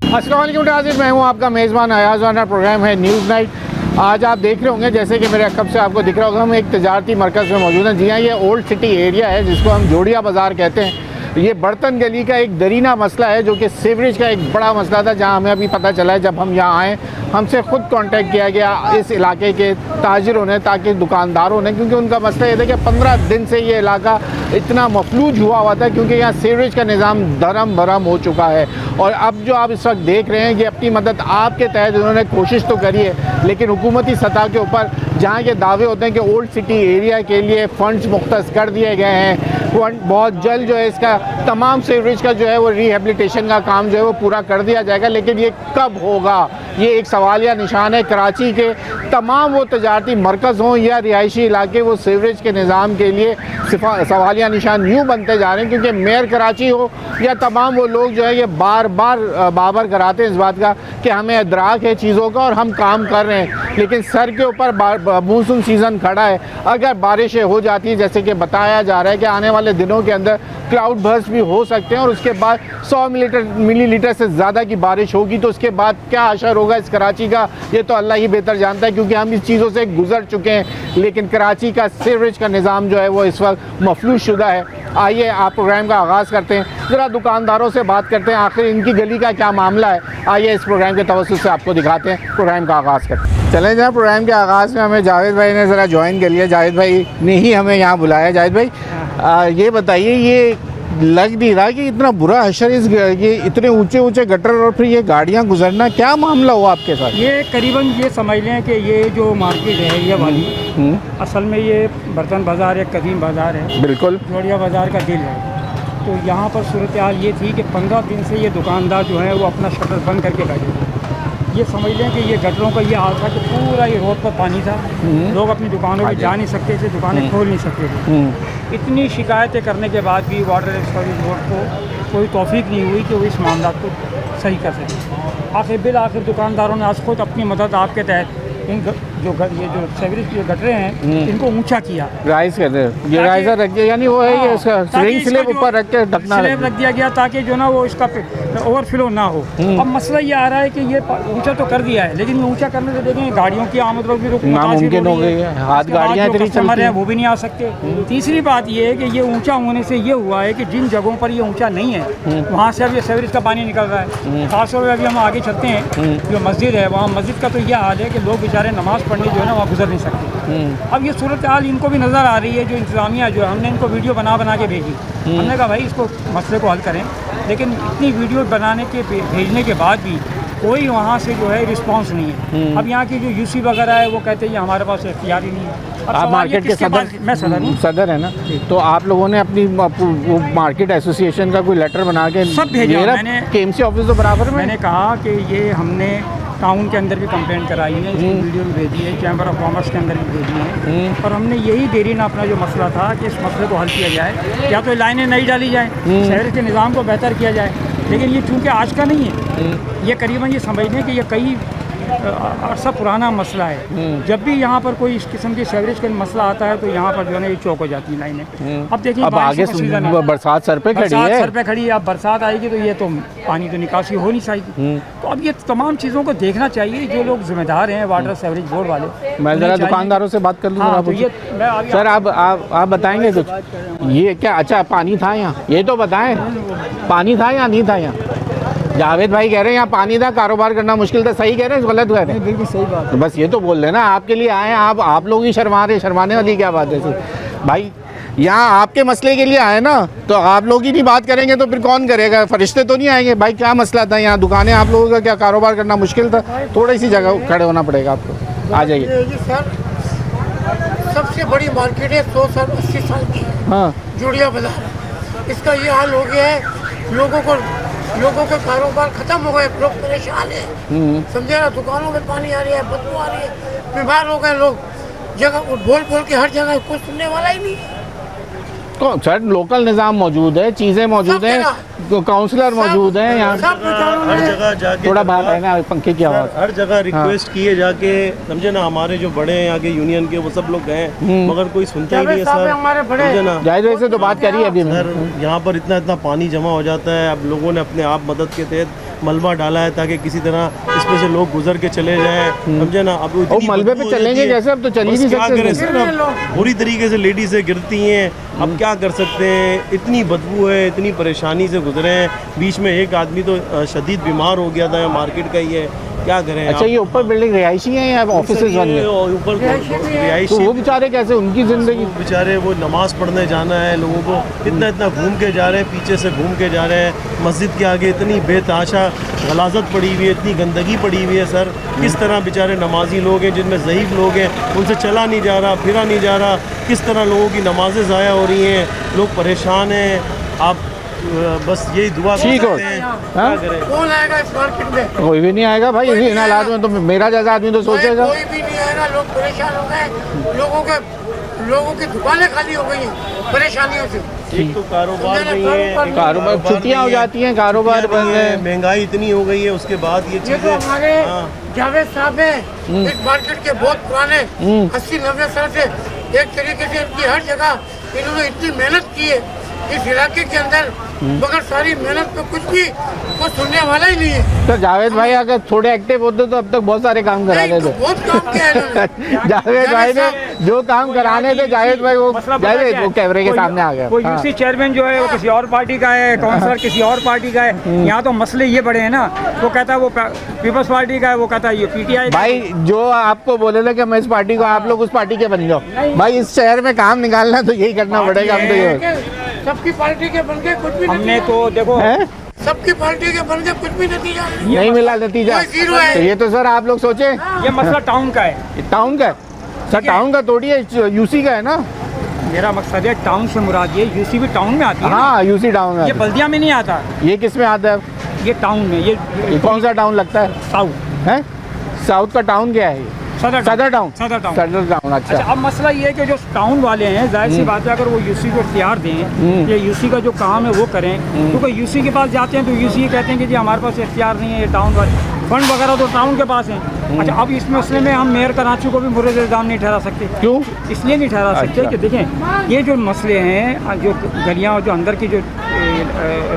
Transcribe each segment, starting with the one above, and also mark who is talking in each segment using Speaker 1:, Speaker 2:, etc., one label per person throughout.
Speaker 1: अस्सलाम वालेकुम नाज़रीन, मैं हूं आपका मेज़बान अयाज़। वाना प्रोग्राम है न्यूज़ नाइट। आज आप देख रहे होंगे, जैसे कि मेरे अकब से आपको दिख रहा होगा, हम एक तजारती मरकज़ में मौजूद हैं। जी हाँ, ये ओल्ड सिटी एरिया है जिसको हम जोड़िया बाज़ार कहते हैं। ये बर्तन गली का एक दरीना मसला है जो कि सीवरेज का एक बड़ा मसला था, जहाँ हमें अभी पता चला है जब हम यहाँ आए। हमसे ख़ुद कांटेक्ट किया गया इस इलाके के ताजिरों ने, ताकि दुकानदारों ने, क्योंकि उनका मसला ये था कि 15 दिन से ये इलाका इतना मफलूज हुआ था क्योंकि यहाँ सीवरेज का निज़ाम धर्म भरम हो चुका है। और अब जो आप इस वक्त देख रहे हैं, ये अपनी मदद आपके तहत उन्होंने कोशिश तो करी है, लेकिन हुकूमती सतह के ऊपर जहाँ के दावे होते हैं कि ओल्ड सिटी एरिया के लिए फ़ंड्स मुख्तस कर दिए गए हैं, बहुत जल्द जो है इसका तमाम सीवरेज का जो है वो रिहेबिलिटेशन का काम जो है वो पूरा कर दिया जाएगा, लेकिन ये कब होगा, ये एक सवालिया निशान है। कराची के तमाम वो तजारती मरकज़ हों या रिहायशी इलाके, वो सीवरेज के निज़ाम के लिए सवालिया निशान यूँ बनते जा रहे हैं क्योंकि मेयर कराची हो या तमाम वो लोग जो है ये बार बार बाबर कराते हैं इस बात का कि हमें इदराक है चीज़ों का और हम काम कर रहे हैं, लेकिन सर के ऊपर मानसून सीज़न खड़ा है। अगर बारिशें हो जाती है, जैसे कि बताया जा रहा है कि आने वाले दिनों के अंदर क्लाउड बर्स्ट भी हो सकते हैं और उसके बाद 100 मिलीलीटर से ज़्यादा की बारिश होगी, तो उसके बाद क्या असर होगा इस कराची का, ये तो अल्लाह ही बेहतर जानता है, क्योंकि हम इस चीज़ों से गुजर चुके हैं। लेकिन कराची का सीवरेज का निज़ाम जो है वो इस वक्त मफलूज शुदा है। आइए आप प्रोग्राम का आगाज़ करते हैं, ज़रा दुकानदारों से बात करते हैं आखिर इनकी गली का क्या मामला है। आइए इस प्रोग्राम के तवज्जुह से आपको दिखाते हैं, प्रोग्राम का आगाज़ करते हैं। चलें जहाँ प्रोग्राम के आगाज़ में हमें जावेद भाई ने ज़रा ज्वाइन कर लिया। जावेद भाई ने ही हमें यहाँ बुलाया। जावेद भाई ये बताइए, ये लग नहीं रहा कि इतना बुरा हशर ये इतने ऊंचे ऊंचे गटर और फिर ये गाड़ियाँ गुजरना, क्या मामला हुआ आपके साथ?
Speaker 2: ये करीबन ये समझ लें कि ये जो मार्केट है ये वाली असल में ये बर्तन बाज़ार एक कदीम बाज़ार है, बिल्कुल जोड़िया बाज़ार का दिल है। तो यहाँ पर सूरत हाल ये थी कि 15 दिन से ये दुकानदार जो है वो अपना शटर बंद करके बैठे थे। ये समझ लें कि ये गटरों का ये हाल था कि पूरा ये रोड पर पानी था, लोग अपनी दुकानों में जा नहीं सकते थे, दुकानें खोल नहीं सकते थे। इतनी शिकायतें करने के बाद भी वाटर रिसोर्स बोर्ड को कोई तौफीक नहीं हुई कि वो इस मामला को सही कर सके। आखिर बिल आखिर दुकानदारों ने आज खुद अपनी मदद आपके तहत इन ये जो सीवरेज के गटरे हैं इनको ऊंचा किया,
Speaker 1: राइज कर दे, ये राइजर रख दिया, यानी वो है ये इसका रिंग स्लैब ऊपर रख के ढकना
Speaker 2: रख दिया गया ताकि जो ना वो इसका ओवरफ्लो ना हो। अब मसला ये आ रहा है कि ये ऊंचा तो कर दिया है, लेकिन ये ऊंचा करने से देखें गाड़ियों की आमद रोक भी
Speaker 1: नामुमकिन हो गई है, हाथ गाड़ियाँ इतनी
Speaker 2: कस्टमर हैं वो भी नहीं आ सकते। तीसरी बात ये है कि ये ऊंचा होने से ये हुआ है कि जिन जगहों पर ये ऊंचा नहीं है वहाँ से अब ये सीवरेज का पानी निकल रहा है। खासतौर पर अभी हम आगे चलते हैं, जो मस्जिद है वहाँ मस्जिद का तो यह हाल है कि लोग बेचारे नमाज़ पढ़ने जो है ना वहाँ गुजर नहीं सकते। अब ये सूरत हाल इनको भी नज़र आ रही है, जो इंतज़ामिया जो है, हमने इनको वीडियो बना के भेजी। हमने कहा भाई इसको मसले को हल करें, लेकिन इतनी वीडियो बनाने के भेजने के बाद भी कोई वहाँ से जो है रिस्पांस नहीं है। अब यहाँ की जो यूसी वगैरह है वो कहते हैं हमारे पास इख्तियार ही नहीं है।
Speaker 1: आप मार्केट के सदर,
Speaker 2: मैं सदर हूँ,
Speaker 1: सदर है ना, तो आप लोगों ने अपनी मार्केट एसोसिएशन का कोई लेटर बना के
Speaker 2: सब भेजा? मैंने
Speaker 1: केएमसी ऑफिस तो बराबर में,
Speaker 2: मैंने कहा कि ये हमने टाउन के अंदर भी कंप्लेंट कराई है, इसकी वीडियो भी भेजी है, चैम्बर ऑफ कॉमर्स के अंदर भी भेजी है, और हमने यही देरी ना अपना जो मसला था कि इस मसले को हल किया जाए, या तो लाइनें नहीं डाली जाएँ, शहर के निज़ाम को बेहतर किया जाए। लेकिन ये चूँकि आज का नहीं है, ये करीबन ये समझ लें कि ये कई अरसा पुराना मसला है। जब भी यहाँ पर कोई इस किस्म की सीवरेज का मसला आता है तो यहाँ पर जो है ये चौक हो जाती है लाइनें। अब देखिए,
Speaker 1: अब आगे बरसात सर पे खड़ी है,
Speaker 2: अब बरसात आएगी तो ये तो पानी तो निकासी हो नहीं चाहिए। तो अब ये तमाम चीज़ों को देखना चाहिए, जो लोग जिम्मेदार हैं वाटर सीवरेज बोर्ड वाले।
Speaker 1: मैं ज़रा दुकानदारों से बात कर लूँ तो ये सर आप बताएंगे कुछ, ये क्या अच्छा पानी था यहाँ, ये तो बताएं पानी था या नहीं था यहाँ? जावेद भाई कह रहे हैं यहाँ पानी था, कारोबार करना मुश्किल था, सही कह रहे हैं, गलत कह रहे हैं?
Speaker 2: बिल्कुल सही बात।
Speaker 1: तो बस ये तो बोल रहे ना, आपके लिए आए हैं, आप लोग ही शर्मा रहे, शर्माने वाली क्या बात है भाई? यहाँ आपके मसले के लिए आए ना, तो आप लोग ही नहीं बात करेंगे तो फिर कौन करेगा? फरिश्ते तो नहीं आएंगे भाई? क्या मसला था यहाँ? दुकानें आप लोगों का क्या कारोबार करना मुश्किल था? थोड़ी सी जगह खड़े होना पड़ेगा आपको। आ जाइए।
Speaker 3: सर सबसे बड़ी मार्केट है, 100 साल 80 साल की, हाँ, जोड़िया बाजार। इसका ये हाल हो गया है, लोगों का कारोबार खत्म हो गए, लोग परेशान है, समझे ना? दुकानों में पानी आ रही है, बदबू आ रही है, बीमार हो गए लोग, जगह बोल के हर जगह कोई सुनने वाला ही नहीं।
Speaker 1: तो सर लोकल निज़ाम मौजूद है, चीज़ें मौजूद हैं, काउंसलर मौजूद हैं यहाँ,
Speaker 4: हर जगह जाके
Speaker 1: थोड़ा बाहर है ना पंखे की आवाज़,
Speaker 4: हर जगह रिक्वेस्ट किए जाके, समझे ना? हमारे जो बड़े हैं आगे यूनियन के, वो सब लोग गए, मगर कोई सुनता ही नहीं है सर, समझे ना?
Speaker 1: जाहिर वैसे तो बात करी है अभी
Speaker 4: सर, यहाँ पर इतना पानी जमा हो जाता है। अब लोगों ने अपने आप मदद के तहत मलबा डाला है ताकि किसी तरह इसमें से लोग गुजर के चले जाएं, समझे ना। अब इतनी
Speaker 1: मलबे पे चलेंगे कैसे? अब तो चल ही नहीं
Speaker 4: क्या
Speaker 1: सकते।
Speaker 4: करें सर, अब बुरी तरीके से लेडीज़ें गिरती हैं, अब क्या कर सकते हैं। इतनी बदबू है, इतनी परेशानी से गुजरे हैं। बीच में एक आदमी तो शदीद बीमार हो गया था, मार्केट का ही है, क्या करें।
Speaker 1: अच्छा, ये ऊपर बिल्डिंग रिहायशी है या ऑफिस बन गए?
Speaker 4: ऊपर रिहायशी।
Speaker 1: तो वो बेचारे कैसे, उनकी जिंदगी?
Speaker 4: बेचारे वो नमाज पढ़ने जाना है लोगों को, इतना इतना घूम के जा रहे हैं, पीछे से घूम के जा रहे हैं। मस्जिद के आगे इतनी बेताशा गलाजत पड़ी हुई है, इतनी गंदगी पड़ी हुई है सर। किस तरह बेचारे नमाजी लोग हैं, जिनमें ज़ईफ़ लोग हैं, उनसे चला नहीं जा रहा, फिरा नहीं जा रहा। किस तरह लोगों की नमाज़ें ज़ाया हो रही हैं, लोग परेशान हैं। आप बस यही दुआ
Speaker 1: ठीक हो।
Speaker 4: क्या करें।
Speaker 3: कौन आएगा इस मार्केट में?
Speaker 1: कोई भी नहीं आएगा भाई, इन हालात में तो मेरा जैसा आदमी तो सोचेगा।
Speaker 3: कोई भी नहीं आएगा, लोग परेशान हो गए, लोगों की दुकानें खाली हो गई हैं परेशानियों से।
Speaker 4: एक तो कारोबार नहीं है,
Speaker 1: कारोबार छुट्टियाँ हो जाती हैं, कारोबार बंद है,
Speaker 4: महंगाई इतनी हो गई है, उसके बाद ये
Speaker 3: ये तो
Speaker 4: चीज़ें।
Speaker 3: हमारे जावेद साहब हैं, इस मार्केट के बहुत पुराने 80-90 साल से एक तरीके से इनकी हर जगह इन्होंने इतनी मेहनत की है इस इलाके के अंदर, मगर सारी मेहनत पे कुछ भी कोई सुनने वाला ही नहीं है।
Speaker 1: तो जावेद भाई अगर थोड़े एक्टिव होते तो अब तक बहुत सारे काम करा
Speaker 3: नहीं, तो
Speaker 1: देते।
Speaker 3: बहुत काम किया है इन्होंने।
Speaker 1: जावेद भाई ने जो काम कराने थे, जावेद भाई वो जावेद वो कैमरे के सामने आ गया।
Speaker 2: वो
Speaker 1: हाँ।
Speaker 2: यूसी चेयरमैन जो है वो किसी और पार्टी का है, काउंसलर किसी और पार्टी का है। यहाँ तो मसले ये बड़े हैं ना, वो कहता है वो पीपल्स पार्टी का है, वो कहता है ये पीटीआई का है।
Speaker 1: भाई जो आपको बोले ना कि मैं इस पार्टी को, आप लोग उस पार्टी के बन जाओ। भाई इस शहर में काम निकालना तो यही करना पड़ेगा। हम तो ये
Speaker 3: सबकी पार्टी के बन के कुछ भी
Speaker 2: हमने तो देखो
Speaker 1: हैं?
Speaker 3: सबकी पार्टी के बन के कुछ भी नतीजा
Speaker 1: नहीं मिला नतीजा।
Speaker 3: कोई जीरो है।
Speaker 1: तो ये तो सर आप लोग सोचे
Speaker 2: ये मसला टाउन का है।
Speaker 1: टाउन का है सर, टाउन का तोड़िए, यूसी का है ना।
Speaker 2: मेरा मकसद है टाउन से मुराद ये यूसी भी टाउन में आती है ना।
Speaker 1: हाँ, यूसी टाउन
Speaker 2: ये
Speaker 1: में।
Speaker 2: बल्दिया में नहीं आता,
Speaker 1: ये किस में आता है?
Speaker 2: ये टाउन में। ये
Speaker 1: कौन सा टाउन लगता है?
Speaker 2: साउथ
Speaker 1: है साउथ का टाउन क्या है?
Speaker 2: सदर
Speaker 1: टाउन।
Speaker 2: सदर टाउन।
Speaker 1: सदर टाउन। अच्छा।
Speaker 2: अच्छा, अब मसला ये है कि जो टाउन वाले हैं, जाहिर सी बात है अगर वो यूसी को इख्तियार दें, ये यूसी का जो काम है वो करें, क्योंकि यूसी के पास जाते हैं तो यूसी ये कहते हैं कि जी हमारे पास इख्तियार नहीं है, ये टाउन वाले फंड वगैरह तो टाउन के पास हैं। अच्छा, अब इस मसले में हम मेयर कराची को भी मुर्द इल्ज़ाम नहीं ठहरा सकते।
Speaker 1: क्यों?
Speaker 2: इसलिए नहीं ठहरा सकते
Speaker 1: अच्छा।
Speaker 2: कि देखें ये जो मसले हैं, जो गलियाँ जो अंदर की जो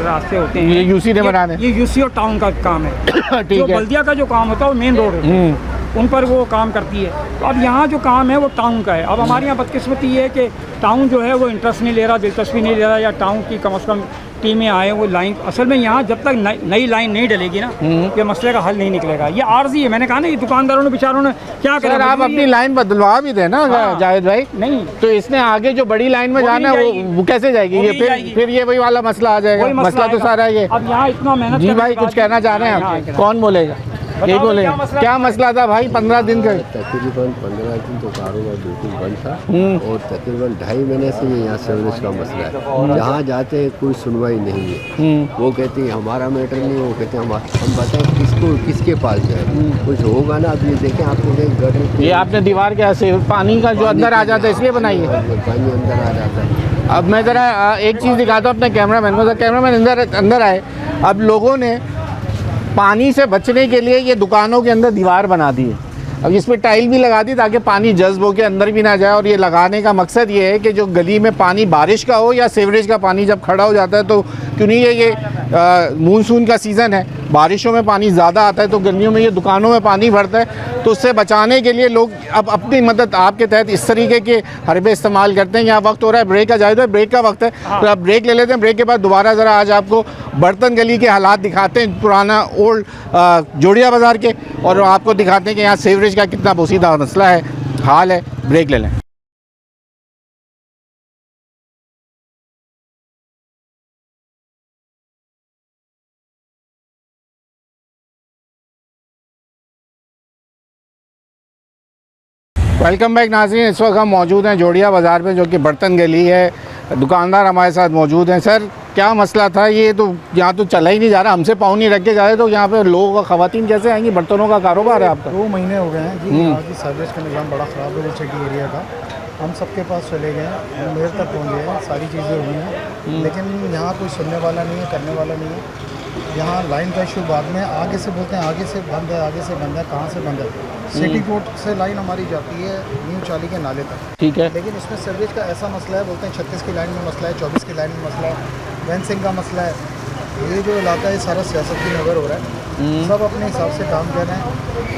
Speaker 2: रास्ते होते हैं,
Speaker 1: ये यूसी ने बनाने।
Speaker 2: ये यूसी और टाउन का काम है।
Speaker 1: ठीक
Speaker 2: जो
Speaker 1: है।
Speaker 2: बल्दिया का जो काम होता है वो मेन रोड होता है, उन पर वो काम करती है। तो अब यहाँ जो काम है वो टाउन का है। अब हमारे यहाँ बदकिस्मती ये है कि टाउन जो है वो इंटरेस्ट नहीं ले रहा, दिलचस्पी नहीं ले रहा, या टाउन की कम से कम टीमें आए वो लाइन। असल में यहाँ जब तक नई लाइन नहीं डलेगी ना, ये मसले का हल नहीं निकलेगा। ये आर्जी है, मैंने कहा ना, ये दुकानदारों ने बेचारों ने क्या करा।
Speaker 1: सर आप अपनी लाइन बदलवा भी देना जावेद भाई।
Speaker 2: नहीं
Speaker 1: तो इसने आगे जो बड़ी लाइन में
Speaker 2: वो भी
Speaker 1: जाना है
Speaker 2: जाएगी।
Speaker 1: वो कैसे जाएगी?
Speaker 2: वो
Speaker 1: ये
Speaker 2: भी जाएगी।
Speaker 1: फिर ये वही वाला मसला आ जाएगा।
Speaker 2: कोई
Speaker 1: मसला तो
Speaker 2: आएगा।
Speaker 1: सारा ये।
Speaker 2: अब यहाँ इतना मेहनत
Speaker 1: जी
Speaker 2: करने
Speaker 1: भाई
Speaker 2: के
Speaker 1: कुछ
Speaker 2: बाद
Speaker 1: कहना चाह रहे हैं
Speaker 2: यहाँ
Speaker 1: आप?
Speaker 2: आके
Speaker 1: कौन बोलेगा? ये
Speaker 2: बताओ
Speaker 1: बोले
Speaker 2: क्या मसला
Speaker 1: क्या मसला था भाई? 15 दिन का
Speaker 5: तकरीबन 15 दिन तो कारोबार बिल्कुल बंद था और तकरीबन 2.5 महीने से ये यहाँ सीवरेज का मसला है। जहाँ जाते हैं कोई सुनवाई नहीं है। वो कहते हैं हमारा मैटर नहीं, वो कहते हैं हम बताएं किसको, किसके पास जाए। कुछ होगा ना। अब ये देखें, आपको देखें
Speaker 1: ये आपने दीवार के ऐसे पानी का जो अंदर आ जाता है इसलिए बनाई है।
Speaker 5: पानी अंदर आ जाता है।
Speaker 1: अब मैं ज़रा एक चीज़ दिखाता हूँ अपने कैमरामैन को। कैमरामैन अंदर आए। अब लोगों ने पानी से बचने के लिए ये दुकानों के अंदर दीवार बना दी है। अब इसमें टाइल भी लगा दी ताकि पानी जज्ब होकर अंदर भी ना जाए। और ये लगाने का मकसद ये है कि जो गली में पानी बारिश का हो या सीवरेज का पानी जब खड़ा हो जाता है, तो क्यों नहीं ये मानसून का सीज़न है, बारिशों में पानी ज़्यादा आता है, तो गलियों में ये दुकानों में पानी भरता है। तो उससे बचाने के लिए लोग अब अपनी मदद आपके तहत इस तरीके के हरबे इस्तेमाल करते हैं। यहाँ वक्त हो रहा है ब्रेक का, जायज़ है ब्रेक का वक्त है, तो आप ब्रेक ले लेते हैं। ब्रेक के बाद दोबारा ज़रा आज आपको बर्तन गली के हालात दिखाते हैं, पुराना ओल्ड जोड़िया बाज़ार के, और आपको दिखाते हैं कि यहाँ सीवरेज का कितना पोसीदा मसला है, हाल है। ब्रेक ले लें। वेलकम बैक नाज़रीन। इस वक्त हम मौजूद हैं जोड़िया बाज़ार में, जो कि बर्तन गली है। दुकानदार हमारे साथ मौजूद हैं। सर क्या मसला था? ये तो यहाँ तो चला ही नहीं जा रहा, हमसे पाँव नहीं रख के जा रहे, तो यहाँ पे लोग और ख़वातीन कैसे आएंगी? बर्तनों का कारोबार है आपका?
Speaker 6: 2 महीने हो गए हैं जी। यहाँ की सर्विस का निज़ाम बड़ा ख़राब है सिटी एरिया का। हम सबके पास चले गए हैं, हम मेयर तक पहुँच गए हैं, सारी चीज़ें हुई हैं, लेकिन यहाँ कोई सुनने वाला नहीं है, करने वाला नहीं है। यहाँ लाइन का इशू बाद में, आगे से बोलते हैं आगे से बंद है, आगे से बंद है, कहाँ से बंद है? सिटी कोर्ट से लाइन हमारी जाती है न्यू चाली के नाले तक,
Speaker 1: ठीक है।
Speaker 6: लेकिन इसमें सर्विस का ऐसा मसला है, बोलते हैं 36 की लाइन में मसला है, 24 की लाइन में मसला है, फेंसिंग का मसला है। ये जो इलाका है सारा सियासती नगर हो रहा है, सब अपने हिसाब से काम कर रहे हैं।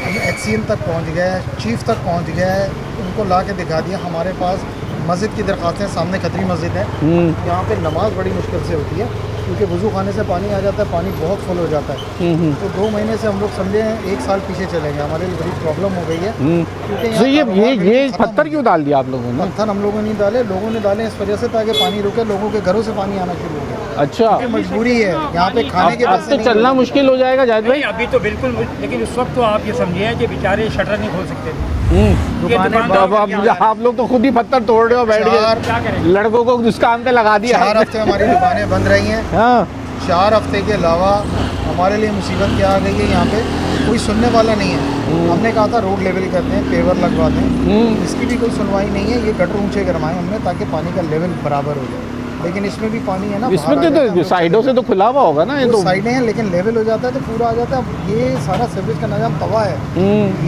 Speaker 6: हम एक्सीएम तक पहुंच गया है, चीफ तक पहुंच गया है, उनको ला के दिखा दिया। हमारे पास मस्जिद की दरख्वास्तें, सामने खतरी मस्जिद है, यहाँ पे नमाज बड़ी मुश्किल से होती है क्योंकि वज़ू खाने से पानी आ जाता है, पानी बहुत फुल हो जाता है। तो 2 महीने से हम लोग समझे हैं 1 साल पीछे चले गए, हमारे लिए बड़ी प्रॉब्लम हो गई है। क्योंकि
Speaker 1: तो ये पत्थर क्यों डाल दिया आप लोगों ने?
Speaker 6: पत्थर हम लोगों ने डाले, लोगों ने डाले इस वजह से ताकि पानी रुके, लोगों के घरों से पानी आना शुरू हो गया।
Speaker 1: अच्छा,
Speaker 6: मजबूरी है यहाँ पे खाने के
Speaker 1: अब
Speaker 6: पैसे
Speaker 1: तो
Speaker 6: नहीं
Speaker 1: चलना मुश्किल हो जाएगा जाहिद भाई।
Speaker 2: अभी तो बिल्कुल, लेकिन उस वक्त तो आप ये समझिए कि बेचारे शटर नहीं खोल सकते थे।
Speaker 6: दुकानें
Speaker 1: आप लोग तो खुद ही पत्थर तोड़ रहे हो बैठ गए, लड़कों को उस काम पे लगा दिया।
Speaker 6: 4 हफ्ते हमारी दुकानें बंद रही हैं।
Speaker 1: हाँ,
Speaker 6: 4 हफ्ते के अलावा हमारे लिए मुसीबत क्या आ गई है, यहाँ पे कोई सुनने वाला नहीं है। हमने कहा था रोड लेवल करते हैं, पेवर लगवाते हैं, इसकी भी कोई सुनवाई नहीं है। ये गटर ऊंचे करवाए हमने ताकि पानी का लेवल बराबर हो जाए, लेकिन इसमें भी पानी है ना,
Speaker 1: इसमें तो साइडों से तो खुला हुआ होगा ना, ये तो
Speaker 6: साइडें हैं, लेकिन लेवल हो जाता है तो पूरा आ जाता है। अब ये सारा सर्विस का निजाम तबाह है।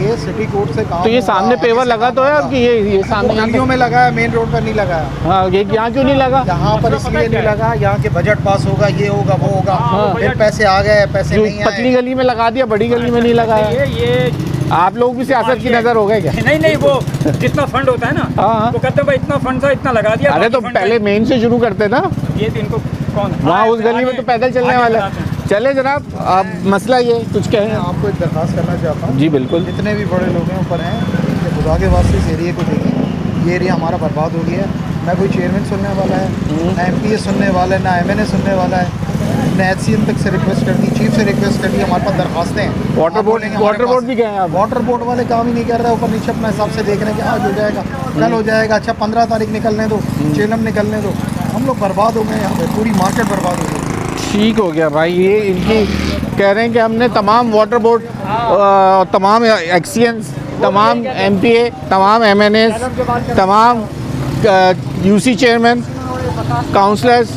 Speaker 6: ये सिटी कोर्ट से काम,
Speaker 1: तो ये सामने पेवर लगा तो है आपकी, ये सामने
Speaker 6: गलियों में लगा है, मेन रोड पर नहीं लगाया।
Speaker 1: हाँ, ये यहाँ क्यों नहीं लगा?
Speaker 6: यहाँ पर इसलिए नहीं लगा, यहाँ के बजट पास होगा, ये होगा, वो होगा, फिर पैसे आ गए, पैसे नहीं आए।
Speaker 1: पतली गली में लगा दिया, बड़ी गली में नहीं लगाया।
Speaker 2: ये
Speaker 1: आप लोग भी सियासत की नजर हो गए क्या?
Speaker 2: नहीं, वो जितना फंड होता है ना,
Speaker 1: हाँ,
Speaker 2: वो कहते हैं भाई इतना फंड था, इतना लगा दिया।
Speaker 1: अरे तो पहले मेन से शुरू करते ना,
Speaker 2: ये तो इनको कौन
Speaker 1: वहाँ उस गली में तो पैदल चलने वाले। चले जनाब, अब मसला ये कुछ कहें?
Speaker 6: मैं आपको एक दरखास्त करना चाहता हूँ।
Speaker 1: जी बिल्कुल।
Speaker 6: जितने भी बड़े लोग हैं ऊपर हैं, कि खुदा के वास्ते इस एरिया को देखिए। ये एरिया हमारा बर्बाद हो गया है। ना कोई चेयरमैन सुनने वाला है, ना MPA सुनने वाला है, ना MNA सुनने वाला है। हमने HCM तक से रिक्वेस्ट कर दी, चीफ से रिक्वेस्ट कर दी, हमारे पास दरखास्तें हैं।
Speaker 1: वाटर बोर्ड भी गए हैं आप?
Speaker 6: वाटर बोर्ड वाले काम ही नहीं कर रहे, ऊपर नीचे अपने हिसाब से देख रहे हैं कि आज हो जाएगा, कल हो जाएगा। अच्छा 15 तारीख निकलने दो, चेलम निकलने दो। हम लोग बर्बाद हो गए यहाँ पे, पूरी मार्केट बर्बाद हो गई।
Speaker 1: ठीक हो गया भाई। ये इनकी कह रहे हैं कि हमने तमाम वाटर बोर्ड, तमाम एक्सीएंस, तमाम MPA, तमाम MNAs, तमाम UC चेयरमैन, काउंसलर्स,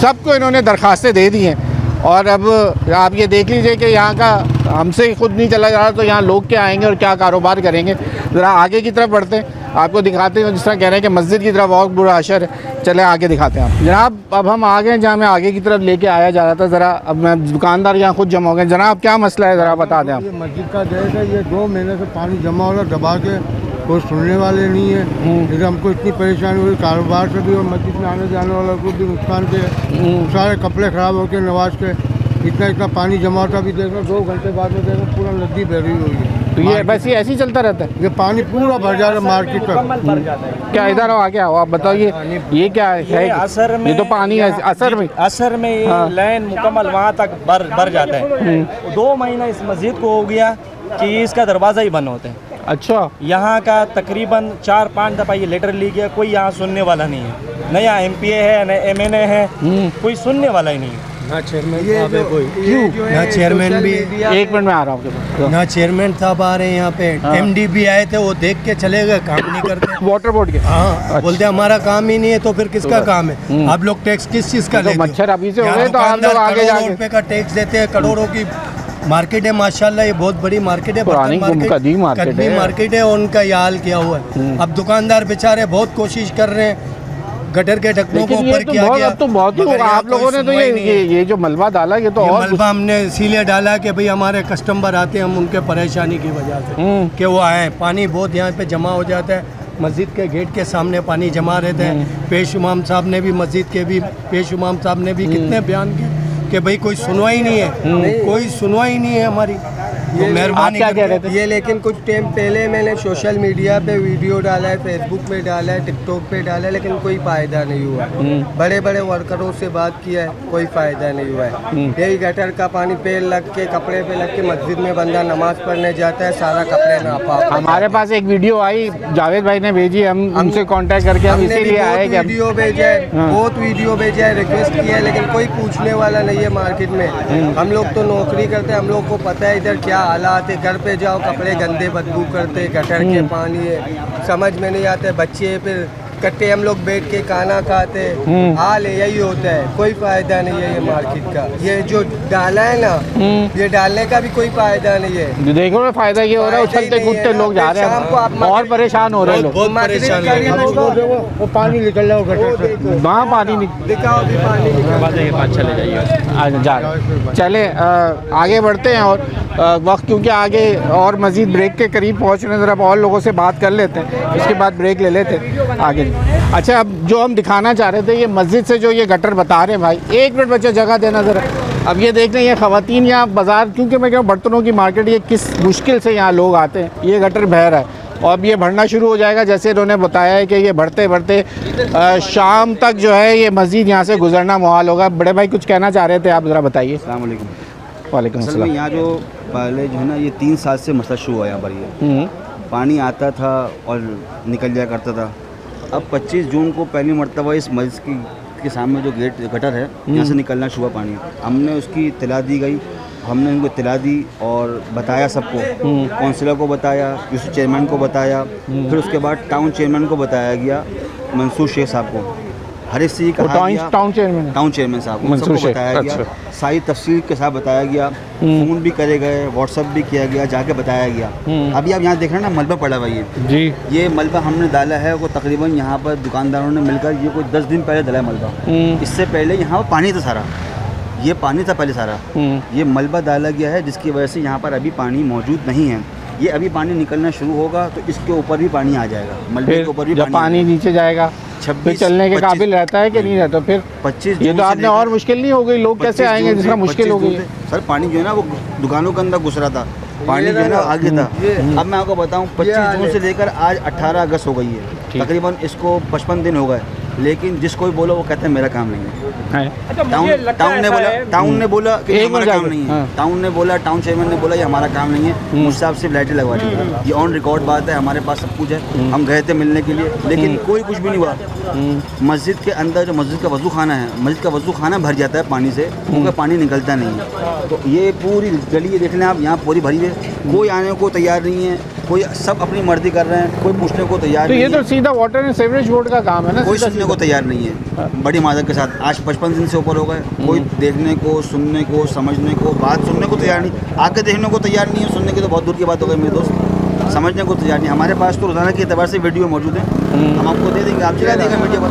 Speaker 1: सबको इन्होंने दरखास्तें दे दी हैं। और अब आप ये देख लीजिए कि यहाँ का हमसे खुद नहीं चला जा रहा, तो यहाँ लोग क्या आएंगे और क्या कारोबार करेंगे। ज़रा आगे की तरफ बढ़ते हैं, आपको दिखाते हैं। जिस तरह कह रहे हैं कि मस्जिद की तरफ बहुत बुरा असर है, चले आगे दिखाते हैं आप जनाब। अब हम आ गए जहाँ मैं आगे की तरफ लेके आया जा रहा था। ज़रा अब मैं दुकानदार यहाँ खुद जमा हो गए। जनाब क्या मसला है, ज़रा बता दें आप।
Speaker 7: ये मस्जिद का गेट है, ये 2 महीने से पानी जमा हो रहा, दबा के, कोई सुनने वाले नहीं है। लेकिन हमको इतनी परेशानी हुई, कारोबार से भी और मस्जिद में आने जाने वालों को भी नुकसान के, सारे कपड़े ख़राब होकर नमाज के इतना पानी जमा था। अभी देख लो 2 घंटे बाद में देख लो पूरा नदी भरी हुई है।
Speaker 1: तो ये बस ये ऐसे ही चलता रहता है?
Speaker 7: ये पानी पूरा भर जा रहा है मार्केट तक।
Speaker 1: क्या इधर हो, आगे आओ, आप बताइए ये क्या है?
Speaker 8: असर में
Speaker 1: ये तो पानी है असर में
Speaker 8: ये लाइन मुकम्मल वहाँ तक भर जाता है। 2 महीना इस मस्जिद को हो गया कि इसका दरवाज़ा ही बंद होता है।
Speaker 1: अच्छा,
Speaker 8: यहाँ का तकरीबन 4-5 दफ़ा ये लेटर लिख गया, कोई यहाँ सुनने वाला नहीं है। न यहाँ MPA है, न MNA है, कोई सुनने वाला ही नहीं है।
Speaker 7: ना चेयरमैन साहब है कोई,
Speaker 1: क्यों?
Speaker 7: ना चेयरमैन भी,
Speaker 1: 1 मिनट में आ रहा हूँ आपके पास।
Speaker 7: ना चेयरमैन साहब आ रहे हैं यहाँ पे। MD भी आए थे, वो देख के चले गए, काम नहीं करते।
Speaker 1: वाटर बोर्ड के?
Speaker 7: हाँ, बोलते हमारा काम ही नहीं है, तो फिर किसका काम है? आप लोग टैक्स किस चीज़ का लेते हो?
Speaker 1: मच्छर अभी से हो गए तो आप लोग आगे जाके
Speaker 7: रुपए का टैक्स देते हैं, करोड़ों की मार्केट है माशाल्लाह। ये बहुत बड़ी मार्केट है,
Speaker 1: पुरानी कदीम मार्केट
Speaker 7: है। उनका ये हाल किया हुआ है। अब दुकानदार बेचारे बहुत कोशिश कर रहे हैं, गटर के ढक्कनों को ऊपर किया गया।
Speaker 1: अब तो बहुत ही होगा। आप लोगों ने तो ये जो मलबा डाला, ये तो और
Speaker 7: मलबा हमने इसीलिए डाला कि भाई हमारे कस्टमर आते हैं, हम उनके परेशानी की वजह से कि वो आए। पानी बहुत यहाँ पे जमा हो जाता है, मस्जिद के गेट के सामने पानी जमा रहता है। पेश इमाम साहब ने भी, मस्जिद के भी पेश इमाम साहब ने भी कितने बयान किए कि भाई कोई सुनवाई नहीं है, कोई सुनवाई नहीं है हमारी।
Speaker 1: तो मेहरबानी क्या कह रहे थे?
Speaker 9: ये लेकिन कुछ टाइम पहले मैंने सोशल मीडिया पे वीडियो डाला है, फेसबुक पे डाला है, टिकटॉक पे डाला है, लेकिन कोई फ़ायदा नहीं हुआ। बड़े बड़े वर्करों से बात किया है, कोई फ़ायदा नहीं हुआ है। यही गटर का पानी पे लग के, कपड़े पे लग के मस्जिद में बंदा नमाज पढ़ने जाता है, सारा कपड़े नापा।
Speaker 1: हमारे पास एक वीडियो आई, जावेद भाई ने भेजी, हम उनसे कांटेक्ट करके हम इसीलिए आए कि
Speaker 9: वीडियो भेजा है, बहुत वीडियो भेजा है, रिक्वेस्ट किया है, लेकिन कोई पूछने वाला नहीं है मार्केट में। हम लोग तो नौकरी करते हैं, हम लोग को पता है इधर क्या हालात है। घर पे जाओ, कपड़े गंदे बदबू करते, गटर के पानी है, समझ में नहीं आते। बच्चे फिर इकट्ठे हम लोग बैठ के खाना खाते हैं, हाल है यही होता है, कोई फायदा नहीं है ये मार्केट का। ये जो डाला है ना, ये डालने का भी कोई फायदा नहीं है।
Speaker 1: देखो ना फायदा ये हो रहा है, उछलते कूदते लोग जा रहे हैं और परेशान हो रहे हैं लोग।
Speaker 7: बहुत परेशान
Speaker 6: वो पानी निकल रहा है,
Speaker 1: वहाँ पानी
Speaker 9: दिखाओ भी पानी
Speaker 1: चले जाइए जा चले आगे बढ़ते हैं और वक्त क्योंकि आगे और मज़ीद ब्रेक के करीब पहुँच रहे हैं, ज़रा और लोगों से बात कर लेते हैं, उसके बाद ब्रेक ले लेते हैं आगे। अच्छा, अब जो हम दिखाना चाह रहे थे ये मस्जिद से जो ये गटर बता रहे हैं भाई, 1 मिनट बच्चे जगह देना ज़रा। अब ये देख रहे हैं ये ख़वातीन यहाँ बाज़ार, क्योंकि मैं कह रहा हूँ बर्तनों की मार्केट, ये किस मुश्किल से यहाँ लोग आते हैं, ये गटर बह रहा है और अब ये भरना शुरू हो जाएगा। जैसे इन्होंने बताया है कि ये भरते भरते शाम तक जो है ये मस्जिद यहाँ से गुजरना मुहाल होगा। बड़े भाई कुछ कहना चाह रहे थे, आप ज़रा बताइए।
Speaker 10: अस्सलाम वालेकुम।
Speaker 1: वालेकुम
Speaker 10: असल
Speaker 1: अस्सलाम।
Speaker 10: में यहाँ जो पहले जो है ना ये 3 साल से मसला शुरू हुआ यहाँ पर, ये पानी आता था और निकल जाया करता था। अब 25 जून को पहली मरतबा इस मस्जिद के सामने जो गेट गटर है यहाँ से निकलना शुरू हुआ पानी। हमने उसकी इत्तला दी गई, हमने उनको इत्तला दी और बताया सबको, काउंसिलर को बताया, यूसी चेयरमैन को बताया, फिर उसके बाद टाउन चेयरमैन को बताया गया, मंसूर शेख साहब को, हर एक चीज़ कहा गया,
Speaker 1: टाउन चेयरमैन
Speaker 10: साहब को सबको बताया गया, सारी तफसील के साथ बताया गया, फ़ोन भी करे गए, व्हाट्सअप भी किया गया, जाके बताया गया। अभी आप यहाँ देख रहे हैं ना मलबा पड़ा हुआ जी, ये मलबा हमने डाला है वो तकरीबन यहाँ पर दुकानदारों ने मिलकर ये कोई 10 दिन पहले डाला है मलबा। इससे पहले यहाँ पर पानी था सारा, ये पानी था पहले सारा, ये मलबा डाला गया है जिसकी वजह से यहाँ पर अभी पानी मौजूद नहीं है। ये अभी पानी निकलना शुरू होगा तो इसके ऊपर भी पानी आ जाएगा, मलबे के ऊपर भी
Speaker 1: जब पानी नीचे जाएगा 26 चलने के काबिल रहता है कि नहीं रहता, फिर
Speaker 10: 25
Speaker 1: ये तो आपने और मुश्किल नहीं हो गई, लोग कैसे आएंगे जिसका मुश्किल हो गई।
Speaker 10: सर पानी जो है ना वो दुकानों के अंदर घुस रहा था, पानी जो है ना आगे था। अब मैं आपको बताऊं 25 जून से लेकर आज 18 अगस्त हो गई है, तकरीबन इसको 55 दिन हो गए, लेकिन जिसको भी बोलो वो कहते हैं मेरा काम नहीं है। टाउन ने बोला कि हमारा काम नहीं है, टाउन ने बोला, टाउन चेयरमैन ने बोला ये हमारा काम नहीं है, मुझसे आप सिर्फ लाइटें लगवा दी। ये ऑन रिकॉर्ड बात है, हमारे पास सब कुछ है, हम गए थे मिलने के लिए लेकिन कोई कुछ भी नहीं हुआ। मस्जिद के अंदर जो मस्जिद का वज़ू खाना है, मस्जिद का वज़ू खाना भर जाता है पानी से, क्योंकि पानी निकलता नहीं है। तो ये पूरी गली ये देख लें आप, यहाँ पूरी भरी है, कोई आने को तैयार नहीं है, कोई सब अपनी मर्जी कर रहे हैं, कोई पूछने को तैयार नहीं है।
Speaker 1: ये तो सीधा वाटर एंड सीवरेज बोर्ड का काम है ना,
Speaker 10: कोई सुनने को तैयार नहीं है। बड़ी माजरत के साथ आज 55 दिन से ऊपर हो गए, कोई देखने को, सुनने को, समझने को, बात सुनने को तैयार नहीं, आके देखने को तैयार नहीं है, सुनने की तो बहुत दूर की बात हो गई मेरे दोस्त, समझने को तैयार नहीं। हमारे पास तो रोजाना के एतबार से वीडियो मौजूद है, हम आपको दे देंगे, आप चला देंगे मीडिया पर।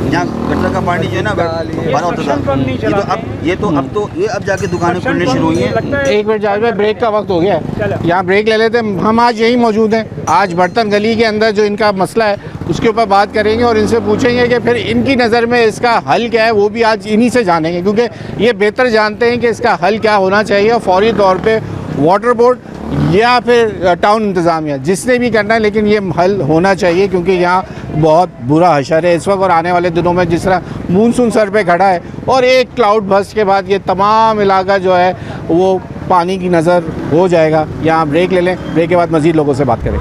Speaker 10: यहाँ गटर का पानी जो है ना भरा होता था, ये तो अब जाके दुकानें खुलने शुरू हुई हैं।
Speaker 1: 1 मिनट जाए, ब्रेक का वक्त हो गया है, यहाँ ब्रेक ले लेते हैं। हम आज यही मौजूद हैं, आज बर्तन गली के अंदर जो इनका मसला है उसके ऊपर बात करेंगे और इनसे पूछेंगे कि फिर इनकी नज़र में इसका हल क्या है, वो भी आज इन्हीं से जानेंगे, क्योंकि ये बेहतर जानते हैं कि इसका हल क्या होना चाहिए। और फौरी तौर पे वाटर बोर्ड या फिर टाउन इंतज़ामिया जिसने भी करना है, लेकिन ये हल होना चाहिए, क्योंकि यहाँ बहुत बुरा हशर है इस वक्त और आने वाले दिनों में जिस तरह मानसून सर पे खड़ा है और एक क्लाउड बस्ट के बाद ये तमाम इलाका जो है वो पानी की नज़र हो जाएगा। यहाँ ब्रेक ले लें, ब्रेक के बाद मज़ीद लोगों से बात करें।